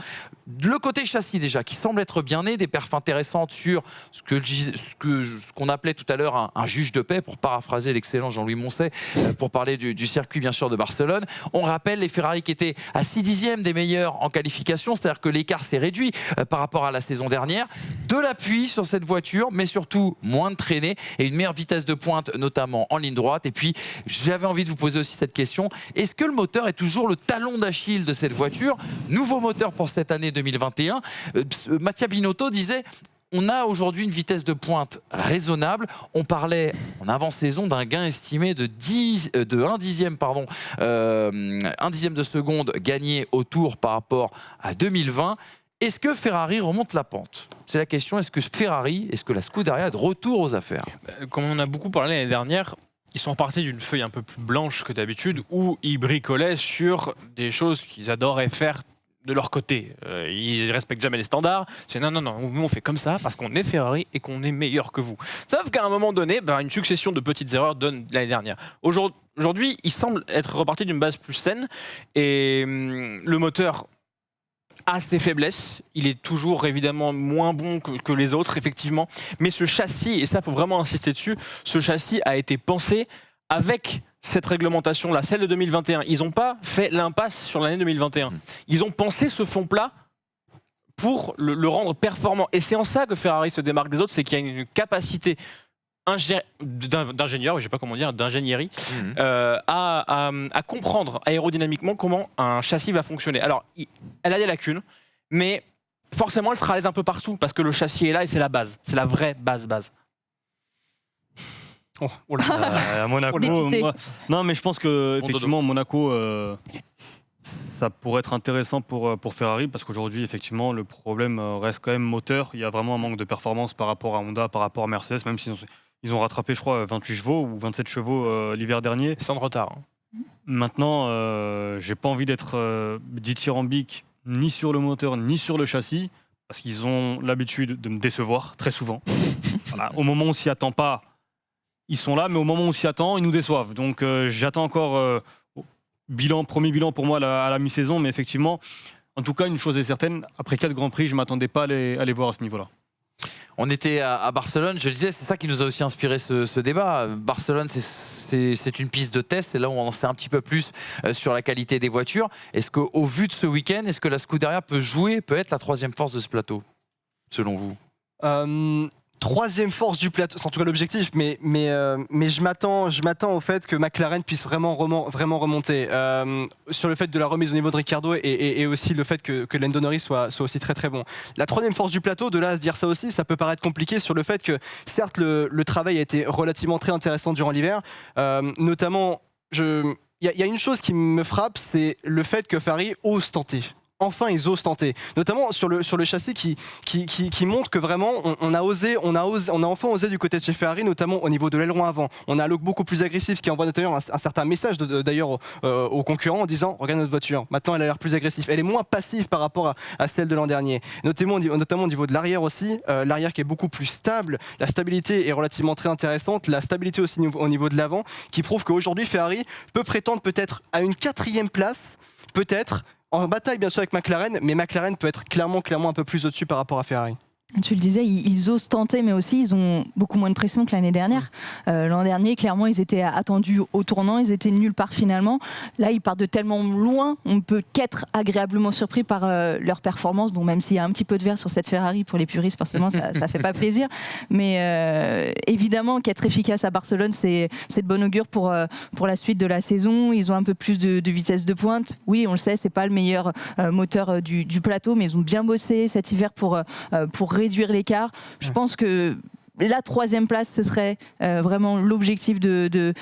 Le côté châssis, déjà, qui semble être bien né, des perfs intéressantes sur ce qu'on appelait tout à l'heure un juge de paix, pour paraphraser l'excellent Jean-Louis Moncet, pour parler du circuit, bien sûr, de Barcelone. On rappelle les Ferrari qui étaient à 6 dixièmes des meilleurs en qualification, c'est-à-dire que l'écart s'est réduit par rapport à la saison dernière. De l'appui sur cette voiture, mais surtout moins de traînée et une meilleure vitesse de pointe, notamment en ligne droite. Et puis, j'avais envie de vous poser aussi cette question. Est-ce que le moteur est toujours le talon d'Achille de cette voiture? Nouveau moteur pour cette année 2021. Mattia Binotto disait: on a aujourd'hui une vitesse de pointe raisonnable. On parlait en avant-saison d'un gain estimé de 1 dixième, un dixième de seconde gagné au Tour par rapport à 2020. Est-ce que Ferrari remonte la pente? C'est la question. Est-ce que la Scuderia est de retour aux affaires? Comme on en a beaucoup parlé l'année dernière, ils sont partis d'une feuille un peu plus blanche que d'habitude, où ils bricolaient sur des choses qu'ils adoraient faire de leur côté. Ils respectent jamais les standards. C'est non, nous on fait comme ça parce qu'on est Ferrari et qu'on est meilleur que vous. Sauf qu'à un moment donné, une succession de petites erreurs donne l'année dernière. Aujourd'hui, ils semblent être repartis d'une base plus saine et le moteur a ses faiblesses. Il est toujours évidemment moins bon que les autres, effectivement. Mais ce châssis, et ça il faut vraiment insister dessus, ce châssis a été pensé avec cette réglementation-là, celle de 2021. Ils n'ont pas fait l'impasse sur l'année 2021. Ils ont pensé ce fond plat pour le rendre performant. Et c'est en ça que Ferrari se démarque des autres, c'est qu'il y a une capacité d'ingénieur, je sais pas comment dire, d'ingénierie, à comprendre aérodynamiquement comment un châssis va fonctionner. Alors, elle a des lacunes, mais forcément, elle sera à l'aise un peu partout, parce que le châssis est là et c'est la base. C'est la vraie base. À Monaco, non, mais je pense que effectivement Monaco, ça pourrait être intéressant pour Ferrari, parce qu'aujourd'hui effectivement le problème reste quand même moteur. Il y a vraiment un manque de performance par rapport à Honda, par rapport à Mercedes, même s'ils ont rattrapé, je crois, 28 chevaux ou 27 chevaux l'hiver dernier. Sans retard. Maintenant, j'ai pas envie d'être dithyrambique ni sur le moteur ni sur le châssis, parce qu'ils ont l'habitude de me décevoir très souvent. Voilà, au moment où on s'y attend pas, ils sont là, mais au moment où on s'y attend, ils nous déçoivent. Donc j'attends encore premier bilan pour moi à la mi-saison, mais effectivement, en tout cas, une chose est certaine, après 4 Grands Prix, je ne m'attendais pas à les voir à ce niveau-là. On était à Barcelone, je le disais, c'est ça qui nous a aussi inspiré ce débat. Barcelone, c'est une piste de test, c'est là où on en sait un petit peu plus sur la qualité des voitures. Est-ce qu'au vu de ce week-end, est-ce que la Scuderia peut être la troisième force de ce plateau, selon vous? Troisième force du plateau, c'est en tout cas l'objectif, mais je m'attends au fait que McLaren puisse vraiment remonter sur le fait de la remise au niveau de Ricciardo et aussi le fait que Lando Norris soit aussi très très bon. La troisième force du plateau, de là à se dire ça aussi, ça peut paraître compliqué sur le fait que certes le travail a été relativement très intéressant durant l'hiver, notamment il y a une chose qui me frappe, c'est le fait que Ferrari ose tenter. Enfin, ils osent tenter, notamment sur le châssis qui montre que vraiment on a enfin osé du côté de chez Ferrari, notamment au niveau de l'aileron avant. On a un look beaucoup plus agressif, ce qui envoie notamment un certain message d'ailleurs aux concurrents en disant: regarde notre voiture, maintenant elle a l'air plus agressive, elle est moins passive par rapport à celle de l'an dernier. Notamment au niveau de l'arrière aussi, l'arrière qui est beaucoup plus stable, la stabilité est relativement très intéressante, la stabilité aussi au niveau de l'avant, qui prouve qu'aujourd'hui Ferrari peut prétendre peut-être à une 4e place, peut-être. En bataille bien sûr avec McLaren, mais McLaren peut être clairement un peu plus au-dessus par rapport à Ferrari. Tu le disais, ils osent tenter, mais aussi ils ont beaucoup moins de pression que l'année dernière. L'an dernier, clairement, ils étaient attendus au tournant, ils étaient nulle part finalement. Là, ils partent de tellement loin, on ne peut qu'être agréablement surpris par leur performance. Bon, même s'il y a un petit peu de vert sur cette Ferrari, pour les puristes, forcément, ça ne fait pas plaisir. Mais évidemment, qu'être efficace à Barcelone, c'est de bon augure pour la suite de la saison. Ils ont un peu plus de vitesse de pointe. Oui, on le sait, c'est pas le meilleur moteur du plateau, mais ils ont bien bossé cet hiver pour réduire l'écart. Je pense que la 3e place, ce serait vraiment l'objectif de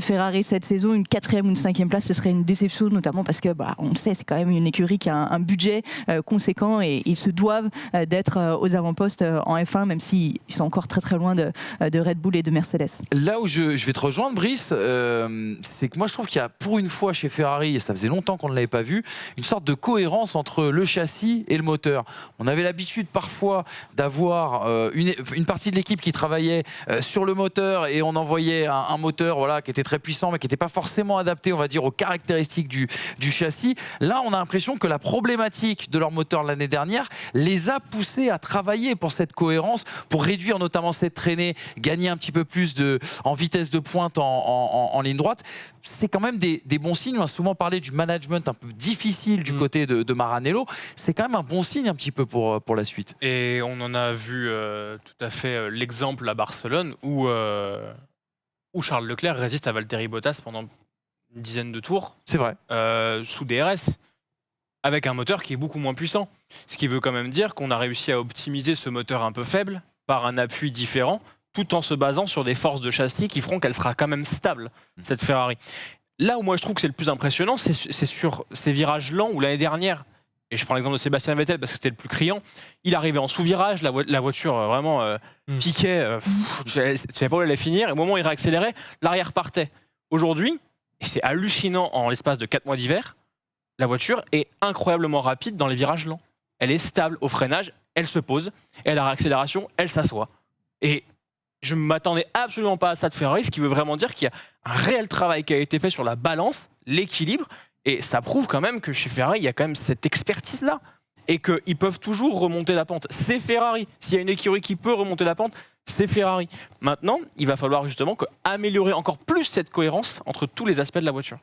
Ferrari cette saison. Une 4e ou une 5e place, ce serait une déception, notamment parce que, on le sait, c'est quand même une écurie qui a un budget conséquent et ils se doivent d'être aux avant-postes en F1, même s'ils sont encore très très loin de Red Bull et de Mercedes. Là où je vais te rejoindre, Brice, c'est que moi je trouve qu'il y a pour une fois chez Ferrari, et ça faisait longtemps qu'on ne l'avait pas vu, une sorte de cohérence entre le châssis et le moteur. On avait l'habitude parfois d'avoir une partie de l'équipe qui travaillait sur le moteur et on envoyait un moteur qui était très puissant mais qui n'était pas forcément adapté, on va dire, aux caractéristiques du châssis. Là, on a l'impression que la problématique de leur moteur l'année dernière les a poussés à travailler pour cette cohérence, pour réduire notamment cette traînée, gagner un petit peu plus en vitesse de pointe en ligne droite. C'est quand même des bons signes. On a souvent parlé du management un peu difficile du côté de Maranello. C'est quand même un bon signe un petit peu pour la suite. Et on en a vu tout à fait l'exemple à Barcelone où Charles Leclerc résiste à Valtteri Bottas pendant une dizaine de tours. C'est vrai. Sous DRS, avec un moteur qui est beaucoup moins puissant. Ce qui veut quand même dire qu'on a réussi à optimiser ce moteur un peu faible par un appui différent, tout en se basant sur des forces de châssis qui feront qu'elle sera quand même stable, cette Ferrari. Là où moi je trouve que c'est le plus impressionnant, c'est sur ces virages lents où l'année dernière, et je prends l'exemple de Sébastien Vettel parce que c'était le plus criant, il arrivait en sous-virage, la voiture vraiment piquait, je ne savais pas où elle allait finir, et au moment où il réaccélérait, l'arrière partait. Aujourd'hui, et c'est hallucinant en l'espace de 4 mois d'hiver, la voiture est incroyablement rapide dans les virages lents. Elle est stable au freinage, elle se pose, et à la réaccélération, elle s'assoit. Et je ne m'attendais absolument pas à ça de Ferrari, ce qui veut vraiment dire qu'il y a un réel travail qui a été fait sur la balance, l'équilibre, et ça prouve quand même que chez Ferrari, il y a quand même cette expertise-là, et qu'ils peuvent toujours remonter la pente. C'est Ferrari. S'il y a une écurie qui peut remonter la pente, c'est Ferrari. Maintenant, il va falloir justement améliorer encore plus cette cohérence entre tous les aspects de la voiture.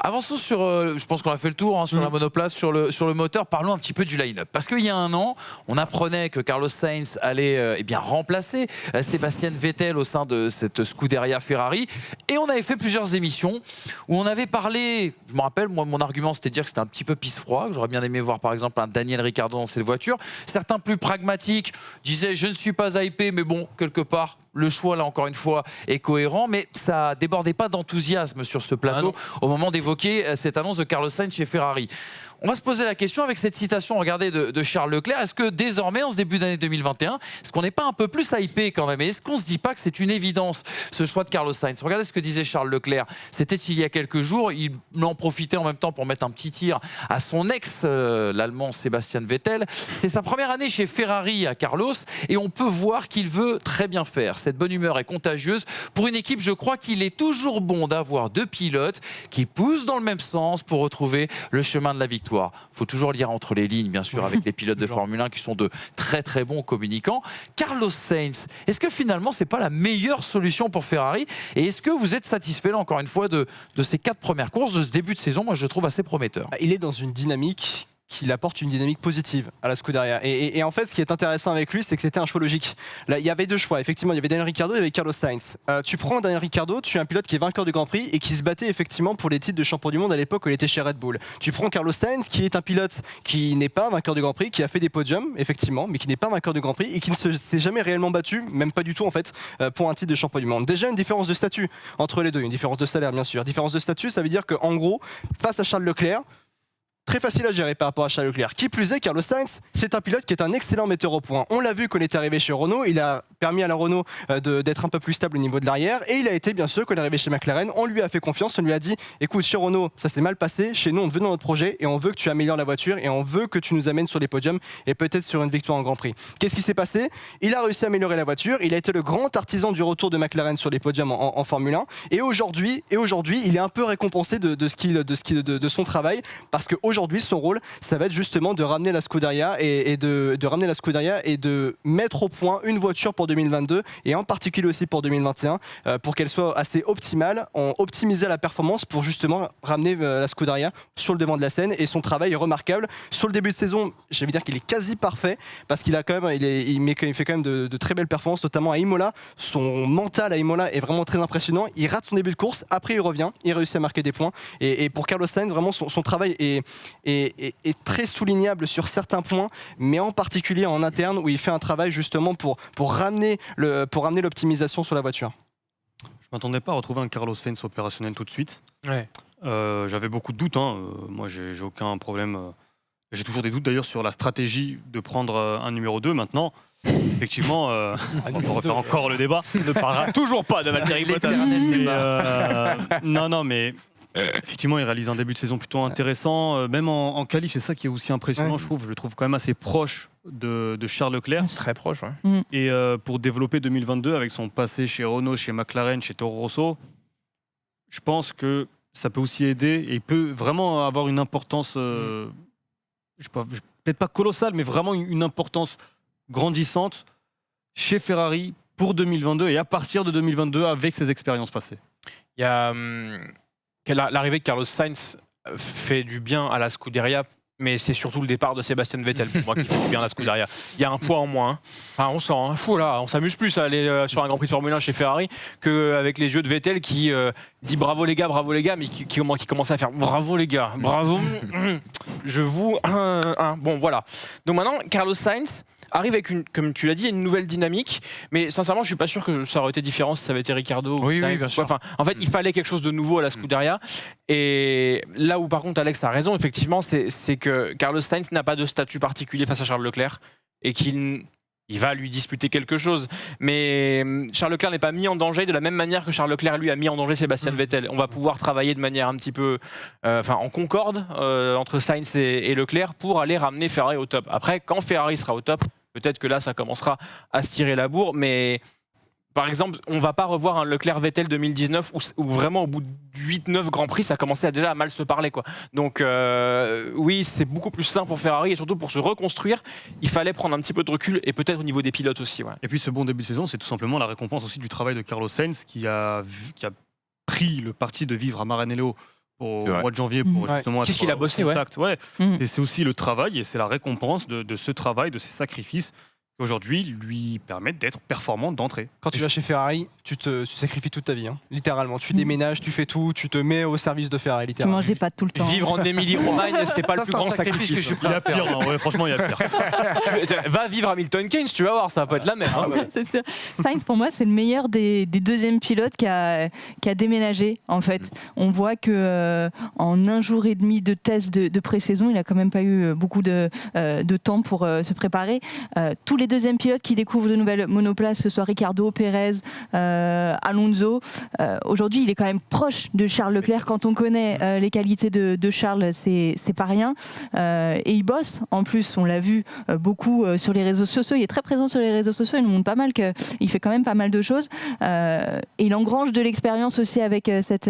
Avançons sur, je pense qu'on a fait le tour sur la monoplace, sur le moteur. Parlons un petit peu du line-up. Parce qu'il y a un an, on apprenait que Carlos Sainz allait remplacer Sébastien Vettel au sein de cette Scuderia Ferrari. Et on avait fait plusieurs émissions où on avait parlé, je me rappelle, moi mon argument c'était de dire que c'était un petit peu pisse-froid, que j'aurais bien aimé voir par exemple un Daniel Ricciardo dans cette voiture. Certains plus pragmatiques disaient je ne suis pas hypé, mais bon, quelque part, le choix, là, encore une fois, est cohérent, mais ça débordait pas d'enthousiasme sur ce plateau au moment d'évoquer cette annonce de Carlos Sainz chez Ferrari. On va se poser la question avec cette citation, regardez, de Charles Leclerc. Est-ce que désormais, en ce début d'année 2021, est-ce qu'on n'est pas un peu plus hypé quand même? Et est-ce qu'on ne se dit pas que c'est une évidence, ce choix de Carlos Sainz? Regardez ce que disait Charles Leclerc. C'était il y a quelques jours. Il en profitait en même temps pour mettre un petit tir à son ex, l'Allemand Sébastien Vettel. C'est sa première année chez Ferrari à Carlos et on peut voir qu'il veut très bien faire. Cette bonne humeur est contagieuse. Pour une équipe, je crois qu'il est toujours bon d'avoir deux pilotes qui poussent dans le même sens pour retrouver le chemin de la victoire. Il faut toujours lire entre les lignes, bien sûr, avec les pilotes de Formule 1 qui sont de très très bons communicants. Carlos Sainz, est-ce que finalement, ce n'est pas la meilleure solution pour Ferrari? Et est-ce que vous êtes satisfait, là, encore une fois, de ces 4 premières courses, de ce début de saison? Moi, je trouve assez prometteur. Il est dans une dynamique qu'il apporte une dynamique positive à la Scuderia. Et en fait, ce qui est intéressant avec lui, c'est que c'était un choix logique. Là, il y avait deux choix. Effectivement, il y avait Daniel Ricciardo et il y avait Carlos Sainz. Tu prends Daniel Ricciardo, tu es un pilote qui est vainqueur du Grand Prix et qui se battait effectivement pour les titres de champion du monde à l'époque où il était chez Red Bull. Tu prends Carlos Sainz, qui est un pilote qui n'est pas vainqueur du Grand Prix, qui a fait des podiums, effectivement, mais qui n'est pas vainqueur du Grand Prix et qui ne s'est jamais réellement battu, même pas du tout en fait, pour un titre de champion du monde. Déjà, une différence de statut entre les deux, une différence de salaire bien sûr. Différence de statut, ça veut dire qu'en gros, face à Charles Leclerc, très facile à gérer par rapport à Charles Leclerc. Qui plus est, Carlos Sainz, c'est un pilote qui est un excellent metteur au point. On l'a vu quand il est arrivé chez Renault, il a permis à la Renault d'être un peu plus stable au niveau de l'arrière, et il a été bien sûr, quand il est arrivé chez McLaren, on lui a fait confiance, on lui a dit écoute, chez Renault, ça s'est mal passé, chez nous on te veut dans notre projet, et on veut que tu améliores la voiture, et on veut que tu nous amènes sur les podiums, et peut-être sur une victoire en Grand Prix. Qu'est-ce qui s'est passé? Il a réussi à améliorer la voiture, il a été le grand artisan du retour de McLaren sur les podiums en Formule 1, et aujourd'hui, il est un peu récompensé de son travail, parce qu'aujourd'hui, son rôle, ça va être justement de ramener la Scuderia et de mettre au point une voiture pour 2022 et en particulier aussi pour 2021 pour qu'elle soit assez optimale, optimiser la performance pour justement ramener la Scuderia sur le devant de la scène, et son travail est remarquable. Sur le début de saison, je vais dire qu'il est quasi parfait parce qu'il a quand même, il fait quand même de très belles performances, notamment à Imola. Son mental à Imola est vraiment très impressionnant. Il rate son début de course, après il revient, il réussit à marquer des points, et pour Carlos Sainz, vraiment son travail est très soulignable sur certains points, mais en particulier en interne où il fait un travail justement pour ramener l'optimisation sur la voiture. Je m'attendais pas à retrouver un Carlos Sainz opérationnel tout de suite. Ouais. J'avais beaucoup de doutes. Moi, j'ai aucun problème. J'ai toujours des doutes d'ailleurs sur la stratégie de prendre un numéro 2 maintenant. Effectivement, on peut refaire encore le débat. On ne parlera toujours pas de Valtteri Bottas. Mais effectivement, il réalise un début de saison plutôt intéressant. Même en qualif, c'est ça qui est aussi impressionnant, je trouve. Je le trouve quand même assez proche de Charles Leclerc. Très proche, ouais. Et pour développer 2022 avec son passé chez Renault, chez McLaren, chez Toro Rosso, je pense que ça peut aussi aider et il peut vraiment avoir une importance, peut-être pas colossale, mais vraiment une importance grandissante chez Ferrari pour 2022 et à partir de 2022 avec ses expériences passées. Il y a l'arrivée de Carlos Sainz fait du bien à la Scuderia, mais c'est surtout le départ de Sébastien Vettel pour moi qui fait du bien à la Scuderia. Il y a un poids en moins. Hein. Enfin, on sent, fou là, on s'amuse plus à aller sur un Grand Prix de Formule 1 chez Ferrari qu'avec les yeux de Vettel qui dit bravo les gars, mais qui commence à faire bravo les gars, bravo, je vous bon voilà. Donc maintenant Carlos Sainz arrive avec comme tu l'as dit, une nouvelle dynamique, mais sincèrement, je suis pas sûr que ça aurait été différent si ça avait été Ricardo. Oui, Sainz, bien sûr. Enfin, en fait, il fallait quelque chose de nouveau à la Scuderia. Et là où, par contre, Alex a raison, effectivement, c'est que Carlos Sainz n'a pas de statut particulier face à Charles Leclerc et qu'il va lui disputer quelque chose. Mais Charles Leclerc n'est pas mis en danger de la même manière que Charles Leclerc, lui, a mis en danger Sébastien Vettel. On va pouvoir travailler de manière un petit peu en concorde entre Sainz et Leclerc pour aller ramener Ferrari au top. Après, quand Ferrari sera au top, peut-être que là, ça commencera à se tirer la bourre, mais par exemple, on ne va pas revoir un Leclerc-Vettel 2019 où vraiment au bout de 8-9 Grands Prix, ça commençait déjà à mal se parler, quoi. Donc oui, c'est beaucoup plus simple pour Ferrari et surtout pour se reconstruire, il fallait prendre un petit peu de recul et peut-être au niveau des pilotes aussi. Ouais. Et puis ce bon début de saison, c'est tout simplement la récompense aussi du travail de Carlos Sainz qui a pris le parti de vivre à Maranello au mois de janvier pour justement Qu'est-ce qu'il a bossé, contact. C'est aussi le travail et c'est la récompense de ce travail, de ces sacrifices qui aujourd'hui lui permettent d'être performant d'entrée. Quand tu vas chez Ferrari, tu sacrifies toute ta vie, hein. Littéralement. Tu déménages, tu fais tout, tu te mets au service de Ferrari, Tu littéralement. manges des pâtes tout le temps. Vivre en Émilie-Romagne, c'est pas le plus grand sacrifice que je suis Il y a pire, franchement, il y a pire. Va vivre à Milton Keynes, tu vas voir, ça va pas être la même. Hein. C'est sûr. Sainz, pour moi, c'est le meilleur des deuxièmes pilotes qui a déménagé. En fait, on voit que en un jour et demi de test de pré-saison, il a quand même pas eu beaucoup de temps pour se préparer. Tous les deuxièmes pilotes qui découvrent de nouvelles monoplaces, que ce soit Ricardo, Pérez, Alonso, aujourd'hui, il est quand même proche de Charles Leclerc. Quand on connaît les qualités de Charles, c'est pas rien. Et il bosse. En plus, on l'a vu beaucoup sur les réseaux sociaux. Il est très présent sur les réseaux sociaux. Il nous montre pas mal qu'il fait quand même pas mal de choses. Et il engrange de l'expérience aussi avec cette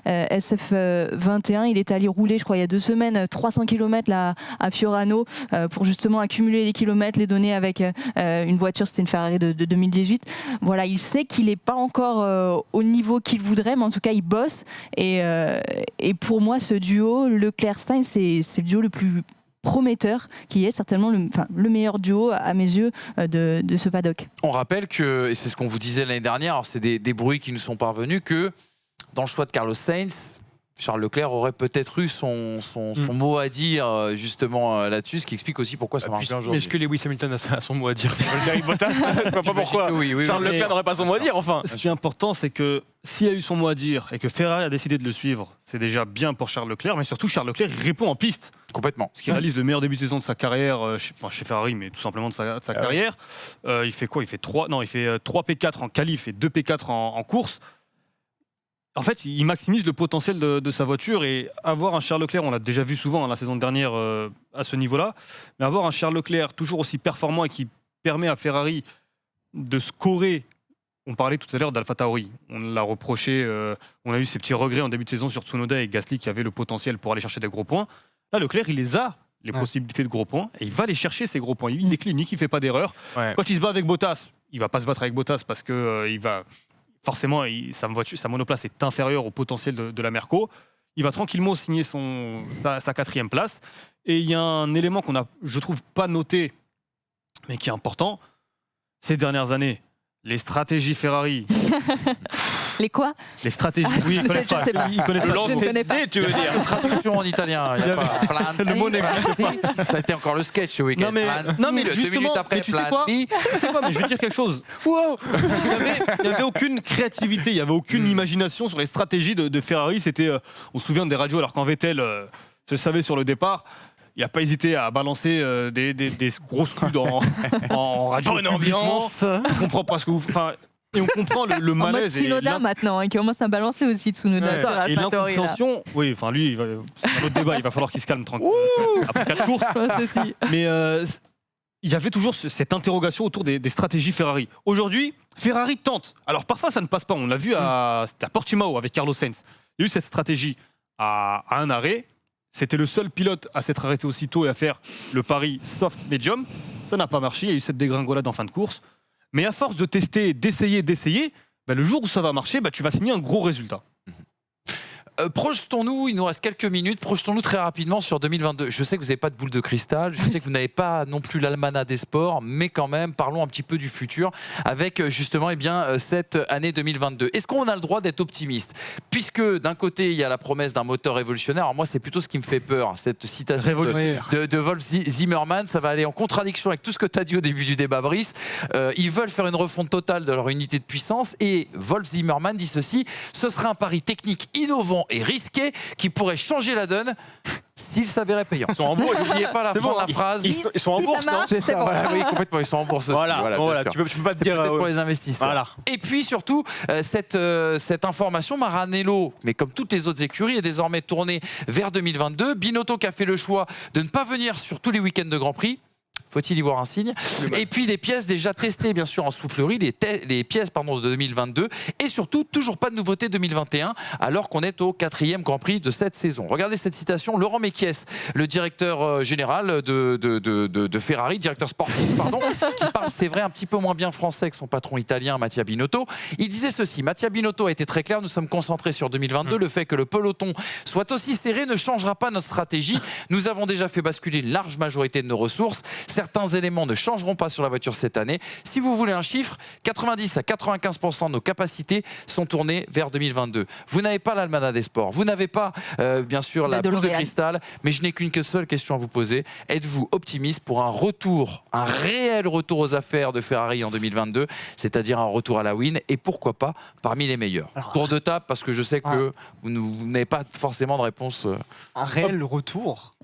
SF21. Il est allé rouler, je crois, il y a 2 semaines, 300 km là, à Fiorano pour justement accumuler les kilomètres, les données avec une voiture, c'était une Ferrari de 2018. Voilà, il sait qu'il n'est pas encore au niveau qu'il voudrait, mais en tout cas, il bosse. Et pour moi, ce duo, Leclerc-Sainz, c'est le duo le plus prometteur, qui est certainement le meilleur duo à mes yeux de ce paddock. On rappelle que, et c'est ce qu'on vous disait l'année dernière, alors c'est des bruits qui nous sont parvenus, que dans le choix de Carlos Sainz, Charles Leclerc aurait peut-être eu son mot à dire justement là-dessus, ce qui explique aussi pourquoi ça marche bien aujourd'hui. Mais est-ce que Lewis Hamilton a son mot à dire? Valtteri Bottas, je vois pas pourquoi. Oui, Charles Leclerc n'aurait pas son mot à dire, enfin. Ce qui est important, c'est que s'il a eu son mot à dire et que Ferrari a décidé de le suivre, c'est déjà bien pour Charles Leclerc, mais surtout Charles Leclerc il répond en piste. Complètement. Parce qu'il réalise le meilleur début de saison de sa carrière, chez Ferrari, mais tout simplement de sa carrière. Il fait quoi? Il fait 3 P4 en qualif et 2 P4 en course. En fait, il maximise le potentiel de sa voiture et avoir un Charles Leclerc, on l'a déjà vu souvent la saison dernière à ce niveau-là, mais avoir un Charles Leclerc toujours aussi performant et qui permet à Ferrari de scorer. On parlait tout à l'heure d'AlphaTauri. On l'a reproché, on a eu ces petits regrets en début de saison sur Tsunoda et Gasly qui avaient le potentiel pour aller chercher des gros points. Là, Leclerc, il les a, les possibilités de gros points, et il va les chercher, ces gros points. Il est clinique, il ne fait pas d'erreur. Ouais. Quand il se bat avec Bottas, il ne va pas se battre avec Bottas parce que il va... Forcément, sa monoplace est inférieure au potentiel de la Merco. Il va tranquillement signer sa 4e place. Et il y a un élément qu'on a, je trouve, pas noté, mais qui est important. Ces dernières années, Les stratégies Ferrari. Les quoi? Les stratégies. Ah, Oui, je ils connaissent sais pas. pas. Ils connaissent Le pas. lance Je ne connais pas. tu veux dire. Traduction en italien. Il y a pas plan Le mot C, n'existe plan C. Ça a été encore le sketch ce week-end. Non, mais- Plan C, non, mais 2 justement, minutes après, mais tu sais plan quoi B. Je sais pas, mais je vais dire quelque chose. Wow. Il n'y avait aucune créativité, il n'y avait aucune imagination sur les stratégies de Ferrari. C'était, on se souvient des radios, alors quand Vettel se savait sur le départ, il n'a pas hésité à balancer des grosses coups en radio. Bonne publiquement. ambiance. On comprend pas ce que vous. Enfin, et on comprend le En mode malaise et Tsunoda maintenant, qui commence à balancer aussi Tsunoda sur et AlphaTauri, là. l'incompréhension. Oui, enfin lui, c'est un autre débat. Il va falloir qu'il se calme tranquille après 4 courses. Je pense aussi. Mais il y avait toujours cette interrogation autour des stratégies Ferrari. Aujourd'hui, Ferrari tente. Alors parfois ça ne passe pas. On l'a vu c'était à Portimao avec Carlos Sainz. Il y a eu cette stratégie à un arrêt. C'était le seul pilote à s'être arrêté aussitôt et à faire le pari soft-medium. Ça n'a pas marché. Il y a eu cette dégringolade en fin de course. Mais à force de tester, d'essayer, bah, le jour où ça va marcher, bah, tu vas signer un gros résultat. Projetons-nous, il nous reste quelques minutes, projetons-nous très rapidement sur 2022. Je sais que vous n'avez pas de boule de cristal, je sais que vous n'avez pas non plus l'almanach des sports, mais quand même, parlons un petit peu du futur avec justement cette année 2022. Est-ce qu'on a le droit d'être optimiste? Puisque d'un côté, il y a la promesse d'un moteur révolutionnaire. Alors moi, c'est plutôt ce qui me fait peur, cette citation de Wolf Zimmermann. Ça va aller en contradiction avec tout ce que tu as dit au début du débat, Brice. Ils veulent faire une refonte totale de leur unité de puissance et Wolf Zimmermann dit ceci: ce serait un pari technique innovant et risqué qui pourrait changer la donne s'il s'avérait payant. Ils sont en bourse. N'oubliez pas la fin de la phrase. Ils sont en Si bourse, ça non? marche, C'est c'est ça, bon. voilà, oui, complètement, ils sont en bourse aussi. Voilà, bien sûr. tu peux pas te C'est dire. peut-être pour les investisseurs. Voilà. Et puis surtout, cette information, Maranello, mais comme toutes les autres écuries, est désormais tournée vers 2022. Binotto qui a fait le choix de ne pas venir sur tous les week-ends de Grand Prix. Faut-il y voir un signe? Et puis des pièces déjà testées bien sûr en soufflerie, les pièces de 2022 et surtout toujours pas de nouveauté 2021 alors qu'on est au 4e Grand Prix de cette saison. Regardez cette citation, Laurent Mekies, le directeur général de Ferrari, directeur sportif pardon, qui parle c'est vrai un petit peu moins bien français que son patron italien Mattia Binotto. Il disait ceci: Mattia Binotto a été très clair, nous sommes concentrés sur 2022, le fait que le peloton soit aussi serré ne changera pas notre stratégie. Nous avons déjà fait basculer une large majorité de nos ressources. Certains éléments ne changeront pas sur la voiture cette année. Si vous voulez un chiffre, 90 à 95% de nos capacités sont tournées vers 2022. Vous n'avez pas l'almanach des sports, vous n'avez pas bien sûr la boule de cristal, mais je n'ai qu'une seule question à vous poser. Êtes-vous optimiste pour un retour, un réel retour aux affaires de Ferrari en 2022, c'est-à-dire un retour à la win et pourquoi pas parmi les meilleurs? Tour de table, parce que je sais que vous n'avez pas forcément de réponse. Un réel retour.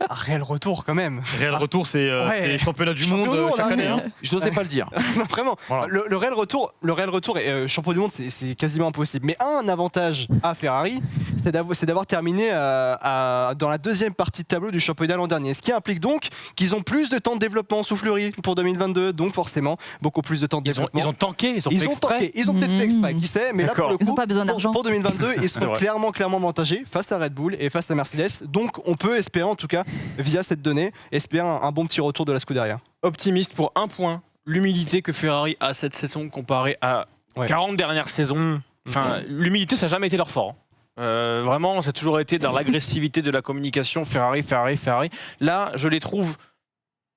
Un réel retour quand même. Réel retour, c'est les championnats du monde chaque année. Hein. Je n'osais pas le dire. Non, vraiment. Voilà. Le réel retour et champion du monde, c'est quasiment impossible. Mais un avantage à Ferrari, c'est d'avoir terminé dans la deuxième partie de tableau du championnat l'an dernier. Ce qui implique donc qu'ils ont plus de temps de développement en soufflerie pour 2022. Donc forcément, beaucoup plus de temps de développement. Ils ont tanké, ils ont fait exprès. tanké. Ils ont peut-être fait exprès, qui sait. Mais là, pour le coup, Ils n'ont pas besoin d'argent. pour 2022, ils seront vrai. clairement avantagés face à Red Bull et face à Mercedes. Donc on peut espérer en tout cas, via cette donnée, espérer un bon petit retour de la Scuderia. Optimiste pour un point, l'humilité que Ferrari a cette saison comparée à 40 dernières saisons. Enfin, l'humilité, ça n'a jamais été leur fort. Vraiment, ça a toujours été dans l'agressivité de la communication. Ferrari. Là, je les trouve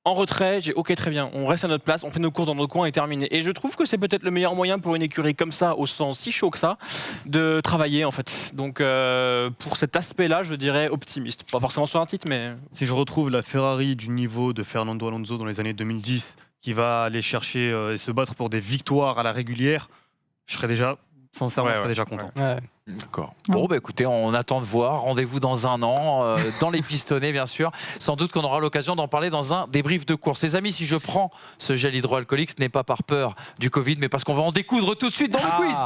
en retrait. Ok, très bien, on reste à notre place, on fait nos courses dans notre coin et terminé. Et je trouve que c'est peut-être le meilleur moyen pour une écurie comme ça, au sens si chaud que ça, de travailler en fait. Donc pour cet aspect-là, je dirais optimiste. Pas forcément sur un titre, mais... Si je retrouve la Ferrari du niveau de Fernando Alonso dans les années 2010, qui va aller chercher et se battre pour des victoires à la régulière, je serais déjà, sincèrement, je serais déjà content. D'accord. Bon, bah écoutez, on attend de voir. Rendez-vous dans un an, dans les pistonnés, bien sûr. Sans doute qu'on aura l'occasion d'en parler dans un débrief de course. Les amis, si je prends ce gel hydroalcoolique, ce n'est pas par peur du Covid, mais parce qu'on va en découdre tout de suite dans le quiz.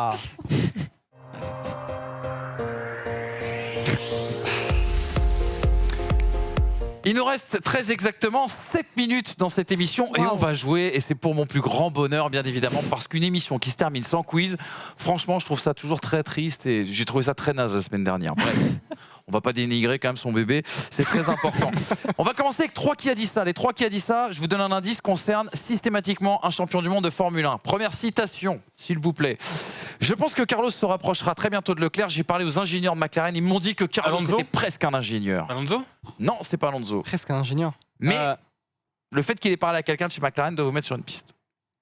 Il nous reste très exactement 7 minutes dans cette émission et on va jouer, et c'est pour mon plus grand bonheur bien évidemment, parce qu'une émission qui se termine sans quiz, franchement je trouve ça toujours très triste et j'ai trouvé ça très naze la semaine dernière. Bref, on va pas dénigrer quand même son bébé, c'est très important. On va commencer avec 3 qui a dit ça. Les 3 qui a dit ça, je vous donne un indice, concerne systématiquement un champion du monde de Formule 1. Première citation, s'il vous plaît. Je pense que Carlos se rapprochera très bientôt de Leclerc. J'ai parlé aux ingénieurs de McLaren, ils m'ont dit que Carlos Alonso était presque un ingénieur. Alonso? Non, c'est pas Alonso. Presque un ingénieur. Mais le fait qu'il ait parlé à quelqu'un de chez McLaren doit vous mettre sur une piste.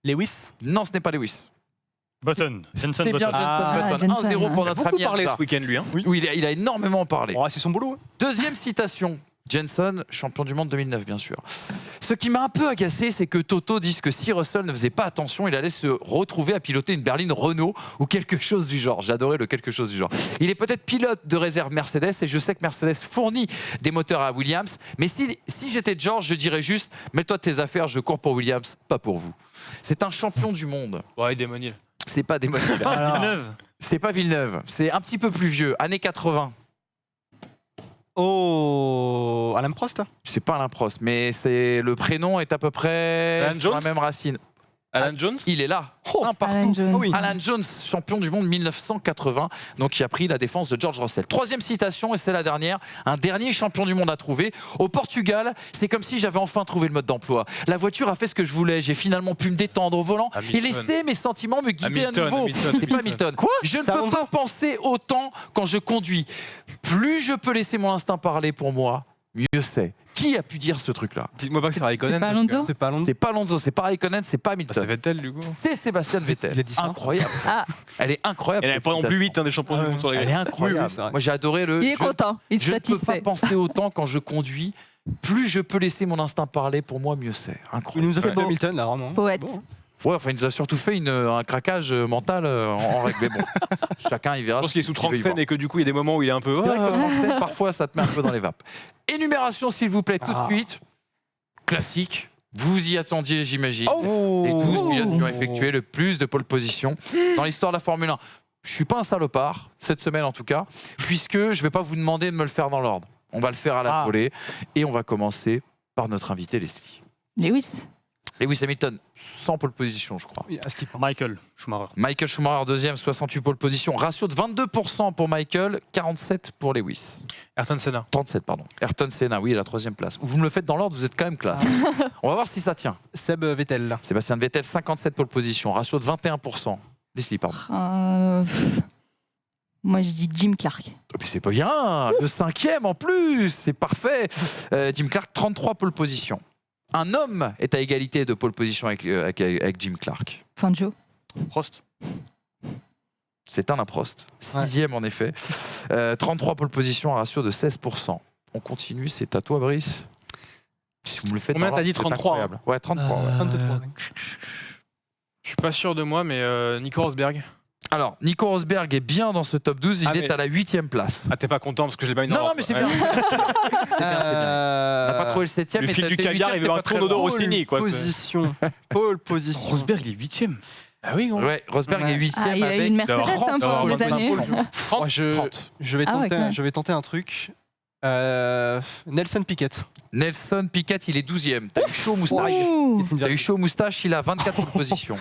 Lewis. Non, ce n'est pas Lewis. Button. Jenson C'est bien Button. Jenson Button. Jenson, 1-0 pour Il a notre beaucoup ami parlé Hamza. ce week-end, lui. Hein. Oui, il a énormément parlé. Oh, c'est son boulot. Deuxième citation. Jenson, champion du monde 2009, bien sûr. Ce qui m'a un peu agacé, c'est que Toto dise que si Russell ne faisait pas attention, il allait se retrouver à piloter une berline Renault ou quelque chose du genre. J'adorais le quelque chose du genre. Il est peut-être pilote de réserve Mercedes et je sais que Mercedes fournit des moteurs à Williams. Mais si j'étais George, je dirais juste mets-toi de tes affaires, je cours pour Williams, pas pour vous. C'est un champion du monde. Ouais, Damon Hill. C'est pas des motifs. Villeneuve. C'est pas Villeneuve. C'est un petit peu plus vieux, années 80. Oh, Alain Prost. C'est pas Alain Prost, mais le prénom est à peu près Alan sur la Jones même racine. Alan Jones. Il est là. Oh, Un partout. Alan Jones. Ah oui. Alan Jones, champion du monde 1980, donc qui a pris la défense de George Russell. Troisième citation, et c'est la dernière, un dernier champion du monde à trouver. Au Portugal, c'est comme si j'avais enfin trouvé le mode d'emploi. La voiture a fait ce que je voulais, j'ai finalement pu me détendre au volant et Hamilton. laisser mes sentiments me guider à nouveau. Hamilton. C'est pas Hamilton. Quoi Je ne C'est peux Alonso pas penser autant quand je conduis. Plus je peux laisser mon instinct parler pour moi, mieux c'est. Qui a pu dire ce truc-là? Dites-moi pas que c'est Raikkonen. C'est pas parce que- Alonso C'est pas Alonso. C'est pas Alonso, c'est pas Raikkonen, c'est pas Bah, c'est Hamilton. Vettel, du coup. C'est Sébastien Il Vettel. a dit ça. Incroyable. Ah. Elle est incroyable. Elle n'est cette pas non plus citation. 8 des champions du monde sur les Elle gars. est incroyable. Oui, oui, c'est vrai. Moi j'ai adoré le. Il est content, il se Je ne peux pas satisfait. penser autant quand je conduis. Plus je peux laisser mon instinct parler, pour moi mieux c'est. Il Incroyable. nous a fait Ouais. beau. Hamilton, là, vraiment. Poète. Bon. Ouais, enfin il nous a surtout fait un craquage mental en règle. Mais bon, chacun il verra. Je pense qu'il est sous ce qu'il veut y Tranxène voir. et que du coup, il y a des moments où il est un peu. C'est vrai que Ah. le Tranxène, parfois ça te met un peu dans les vapes. Énumération s'il vous plaît tout Ah. de suite. Classique. Vous y attendiez j'imagine. Oh. Les 12 pilotes qui ont effectué le plus de pole position dans l'histoire de la Formule 1. Je suis pas un salopard, cette semaine en tout cas, puisque je ne vais pas vous demander de me le faire dans l'ordre. On va le faire à la Ah. volée et on va commencer par notre invité Leslie. Lewis. Lewis Hamilton, 100 pole position je crois. Oui, à skip. Michael Schumacher. Michael Schumacher deuxième, 68 pole position. Ratio de 22% pour Michael, 47 pour Lewis. Ayrton Senna. 37 pardon. Ayrton Senna, oui, à la troisième place. Vous me le faites dans l'ordre, vous êtes quand même classe. On va voir si ça tient. Seb Vettel. Là. Sébastien Vettel, 57 pole position. Ratio de 21%. Leslie, pardon. Moi, je dis Jim Clark. Oh, mais c'est pas bien, le cinquième en plus, c'est parfait. Jim Clark, 33 pole position. Un homme est à égalité de pole position avec Jim Clark. Fangio. Prost. C'est Alain Prost, Ouais. sixième en effet. 33 pole position, un ratio de 16%. On continue, c'est à toi Brice. Si vous me le faites Combien dans t'as dit, l'ordre, c'est 33, incroyable. Ouais, 33. ouais. 23. Je suis pas sûr de moi, mais Nico Rosberg. Alors, Nico Rosberg est bien dans ce top 12, il Ah, est mais- à la 8e place. Ah, t'es pas content parce que je l'ai pas mis dans Non, non, l'ordre. mais c'est Ouais. bien. C'est bien, c'est bien. On n'a pas trouvé le 7e, Le mais fil t'as du été caviar, 8e, il veut t'es un pas très tourneau loin. Rossini, quoi. c'est- Position. Pole position. Rosberg, il est 8ème. Ah oui, gros. Ouais, Rosberg Ouais. est 8e Ah, il a eu avec une Mercedes d'avoir hein, d'avoir pendant un des bonne années. pole. Oh, je 30. vais Ah ouais, tenter, quand même. je vais tenter un truc. Nelson Piquet. Nelson Piquet, il est 12e. T'as eu chaud moustache. Ouh. T'as eu chaud moustache, il a 24 pole position.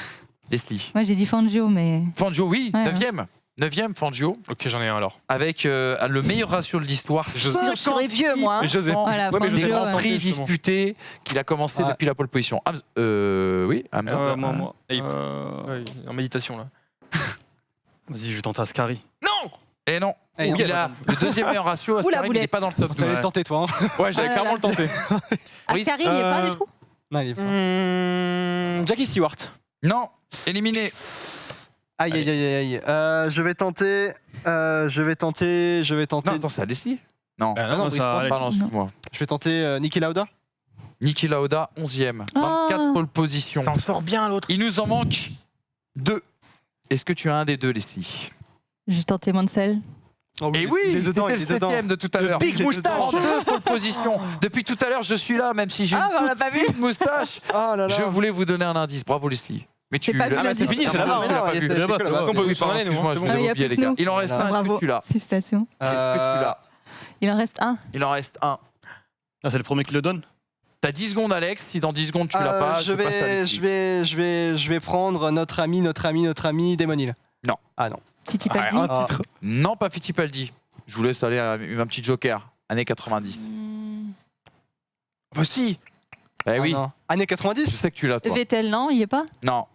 Leslie. Moi, j'ai dit Fangio, mais. Fangio, oui, Ouais, 9e. 9e, Fangio, Ok, j'en ai un alors. avec le meilleur ratio de l'histoire. José- Je suis les vieux, moi. hein. Mais José. Voilà, Ouais, mais Des José Fangio, grands ouais. prix justement. disputés qu'il a commencé Ouais. depuis la pole position. Oui, Hamza. moi. Et- Ouais, en méditation là. Vas-y, je vais tenter Ascari. Non. Et non, Eh, il a le deuxième meilleur ratio. Oula, Ascari, mais il boulette. n'est pas dans le top 12. T'allais le tenter, toi. Hein. Ouais, j'avais Ah là clairement là. le tenté. Oui. Ascari, il n'y est pas du coup Non, il est pas. Jackie Stewart. Non, éliminé. Aïe, aïe, aïe, aïe. Je vais tenter. Je vais tenter. Non, attends, c'est à Leslie. Non, Ah, Ah non, ça, Brice, Alex. pardon, excuse-moi. Je vais tenter Niki Lauda. Niki Lauda, 11e. Ah. 24 pole position. Ça en sort bien l'autre. Il nous en manque 2. Est-ce que tu as un des deux, Leslie? J'ai tenté Mansell. Oh, Et oui, il est dedans, c'était il est le dedans. 7e de tout à l'heure. big Il est moustache. dedans. 32 pole position. Depuis tout à l'heure, je suis là, même si j'ai Ah, une bah, on l'a toute pas vu. petite moustache. Oh là là. Je voulais vous donner un indice. Bravo, Leslie. Mais tu J'ai pas vu l'as- l'indice. C'est fini, c'est Ah, la bon, fin. tu l'as pas il vu. y a- Là-bas, c'est On peut Oui, lui s'en pardon, aller, nous. excuse-moi, C'est je bon. vous ai Ah, il y a oublié, plus les que gars. nous. Il en reste un, est-ce que Bravo. tu l'as? Félicitations. Est-ce que tu l'as? Il en reste un. Il en reste un. Ah, c'est le premier qui le donne. T'as 10 secondes, Alex. Si dans 10 secondes tu l'as pas, je passe ta vais, Leslie. je vais prendre notre ami Damon Hill. Non. Ah non. Fittipaldi. Un Ah. titre. Non, pas Fittipaldi. Je vous laisse aller à un petit joker. Années 90. Hmm. Bah si. Eh oui. Ah non. Année Je 90. sais que tu l'as, toi. Vettel, non, il y est pas Non.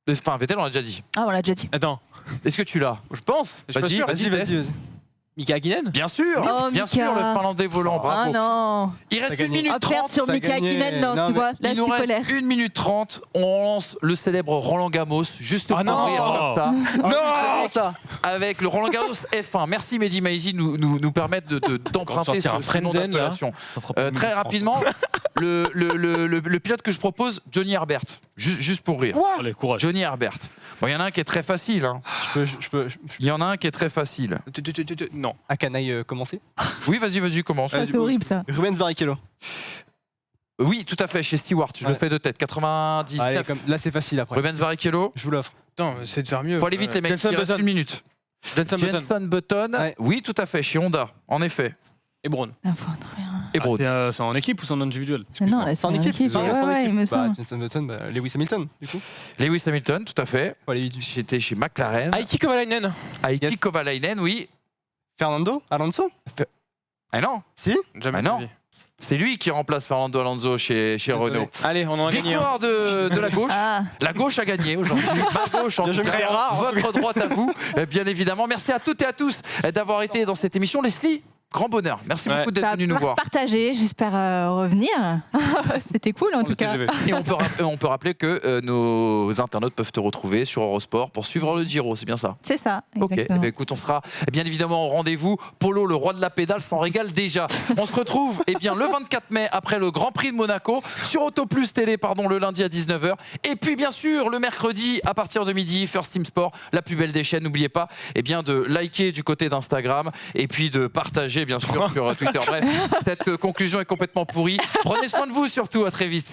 Enfin, Vettel, on l'a déjà dit. Ah, on l'a déjà dit. Attends, Est-ce que tu l'as? je pense. Je suis pas Vas-y, sûr. vas-y. Vas-y. Mika Hakkinen. Bien sûr, Oh, bien Mika. sûr, le Finlandais volant, Ah bravo. non. Il reste T'as 1 gagné. minute Ah, perdre 30. sur t'as Mika gagné. Hakkinen, non, Non, tu mais vois, là, je Il nous suis reste colère. 1 minute 30. On lance le célèbre Roland Garros, juste pour Ah non. rire comme ça. Non, ça. Avec le Roland Garros F1. Merci Mehdi Maizi de nous permettre d'emprunter sortir un ce nom Frenzen, là. d'appellation. Ça fera pas Très de rapidement, le pilote que je propose, Johnny Herbert. Juste pour rire. Allez, courage. Johnny Herbert. Bon, il y en a un qui est très facile. Hein. Il y en a un qui est très facile. Non. À Canaille commencer. Oui, vas-y, commence. Ah, c'est horrible ça. Rubens Barrichello. Oui, tout à fait, chez Stewart. Je le Ouais. fais de tête. 99. Allez, là, c'est facile après. Rubens Barrichello. Je vous l'offre. Attends, c'est de faire mieux. Faut aller vite, les mecs. Jenson Il reste Button. 1 minute. Jenson Button. Jenson Button. Ouais. Oui, tout à fait, chez Honda. En effet. Et Brown. Ah, faudrait rien. Et Ah, Brown. c'est en équipe ou c'est en individuel? Mais non, là, c'est en équipe. C'est en Ouais, il me Bah, semble. Jenson Button, Lewis Hamilton, du coup. Lewis Hamilton, tout à fait. Faut aller vite. J'étais chez McLaren. Aiki Kovalainen. Aiki Yes. Kovalainen, oui. Fernando Alonso. Ah non, Si. Jamais Ah non. de vie. c'est lui qui remplace Fernando Alonso chez Désolé. Renault. Allez, on en a gagné un. Victoire de la gauche. Ah, La gauche a gagné aujourd'hui. Ma gauche, en Bien tout joué, cas. très rare, en tout Votre droite à vous, bien évidemment. Merci à toutes et à tous d'avoir été dans cette émission. Leslie, grand bonheur. Merci Ouais. beaucoup d'être bah, venu nous voir. partagé, j'espère revenir. C'était cool en tout Le cas. TGV. Et on peut rappeler que nos internautes peuvent te retrouver sur Eurosport pour suivre le Giro, c'est bien ça? C'est ça, Ok, eh exactement. ben, écoute, on sera bien évidemment au rendez-vous. Polo, le roi de la pédale, s'en régale déjà. On se retrouve bien, le 24 mai après le Grand Prix de Monaco sur Auto Plus Télé le lundi à 19h. Et puis bien sûr, le mercredi à partir de midi, First Team Sport, la plus belle des chaînes. N'oubliez pas de liker du côté d'Instagram et puis de partager bien sûr sur Twitter. Bref, cette conclusion est complètement pourrie. Prenez soin de vous surtout, à très vite.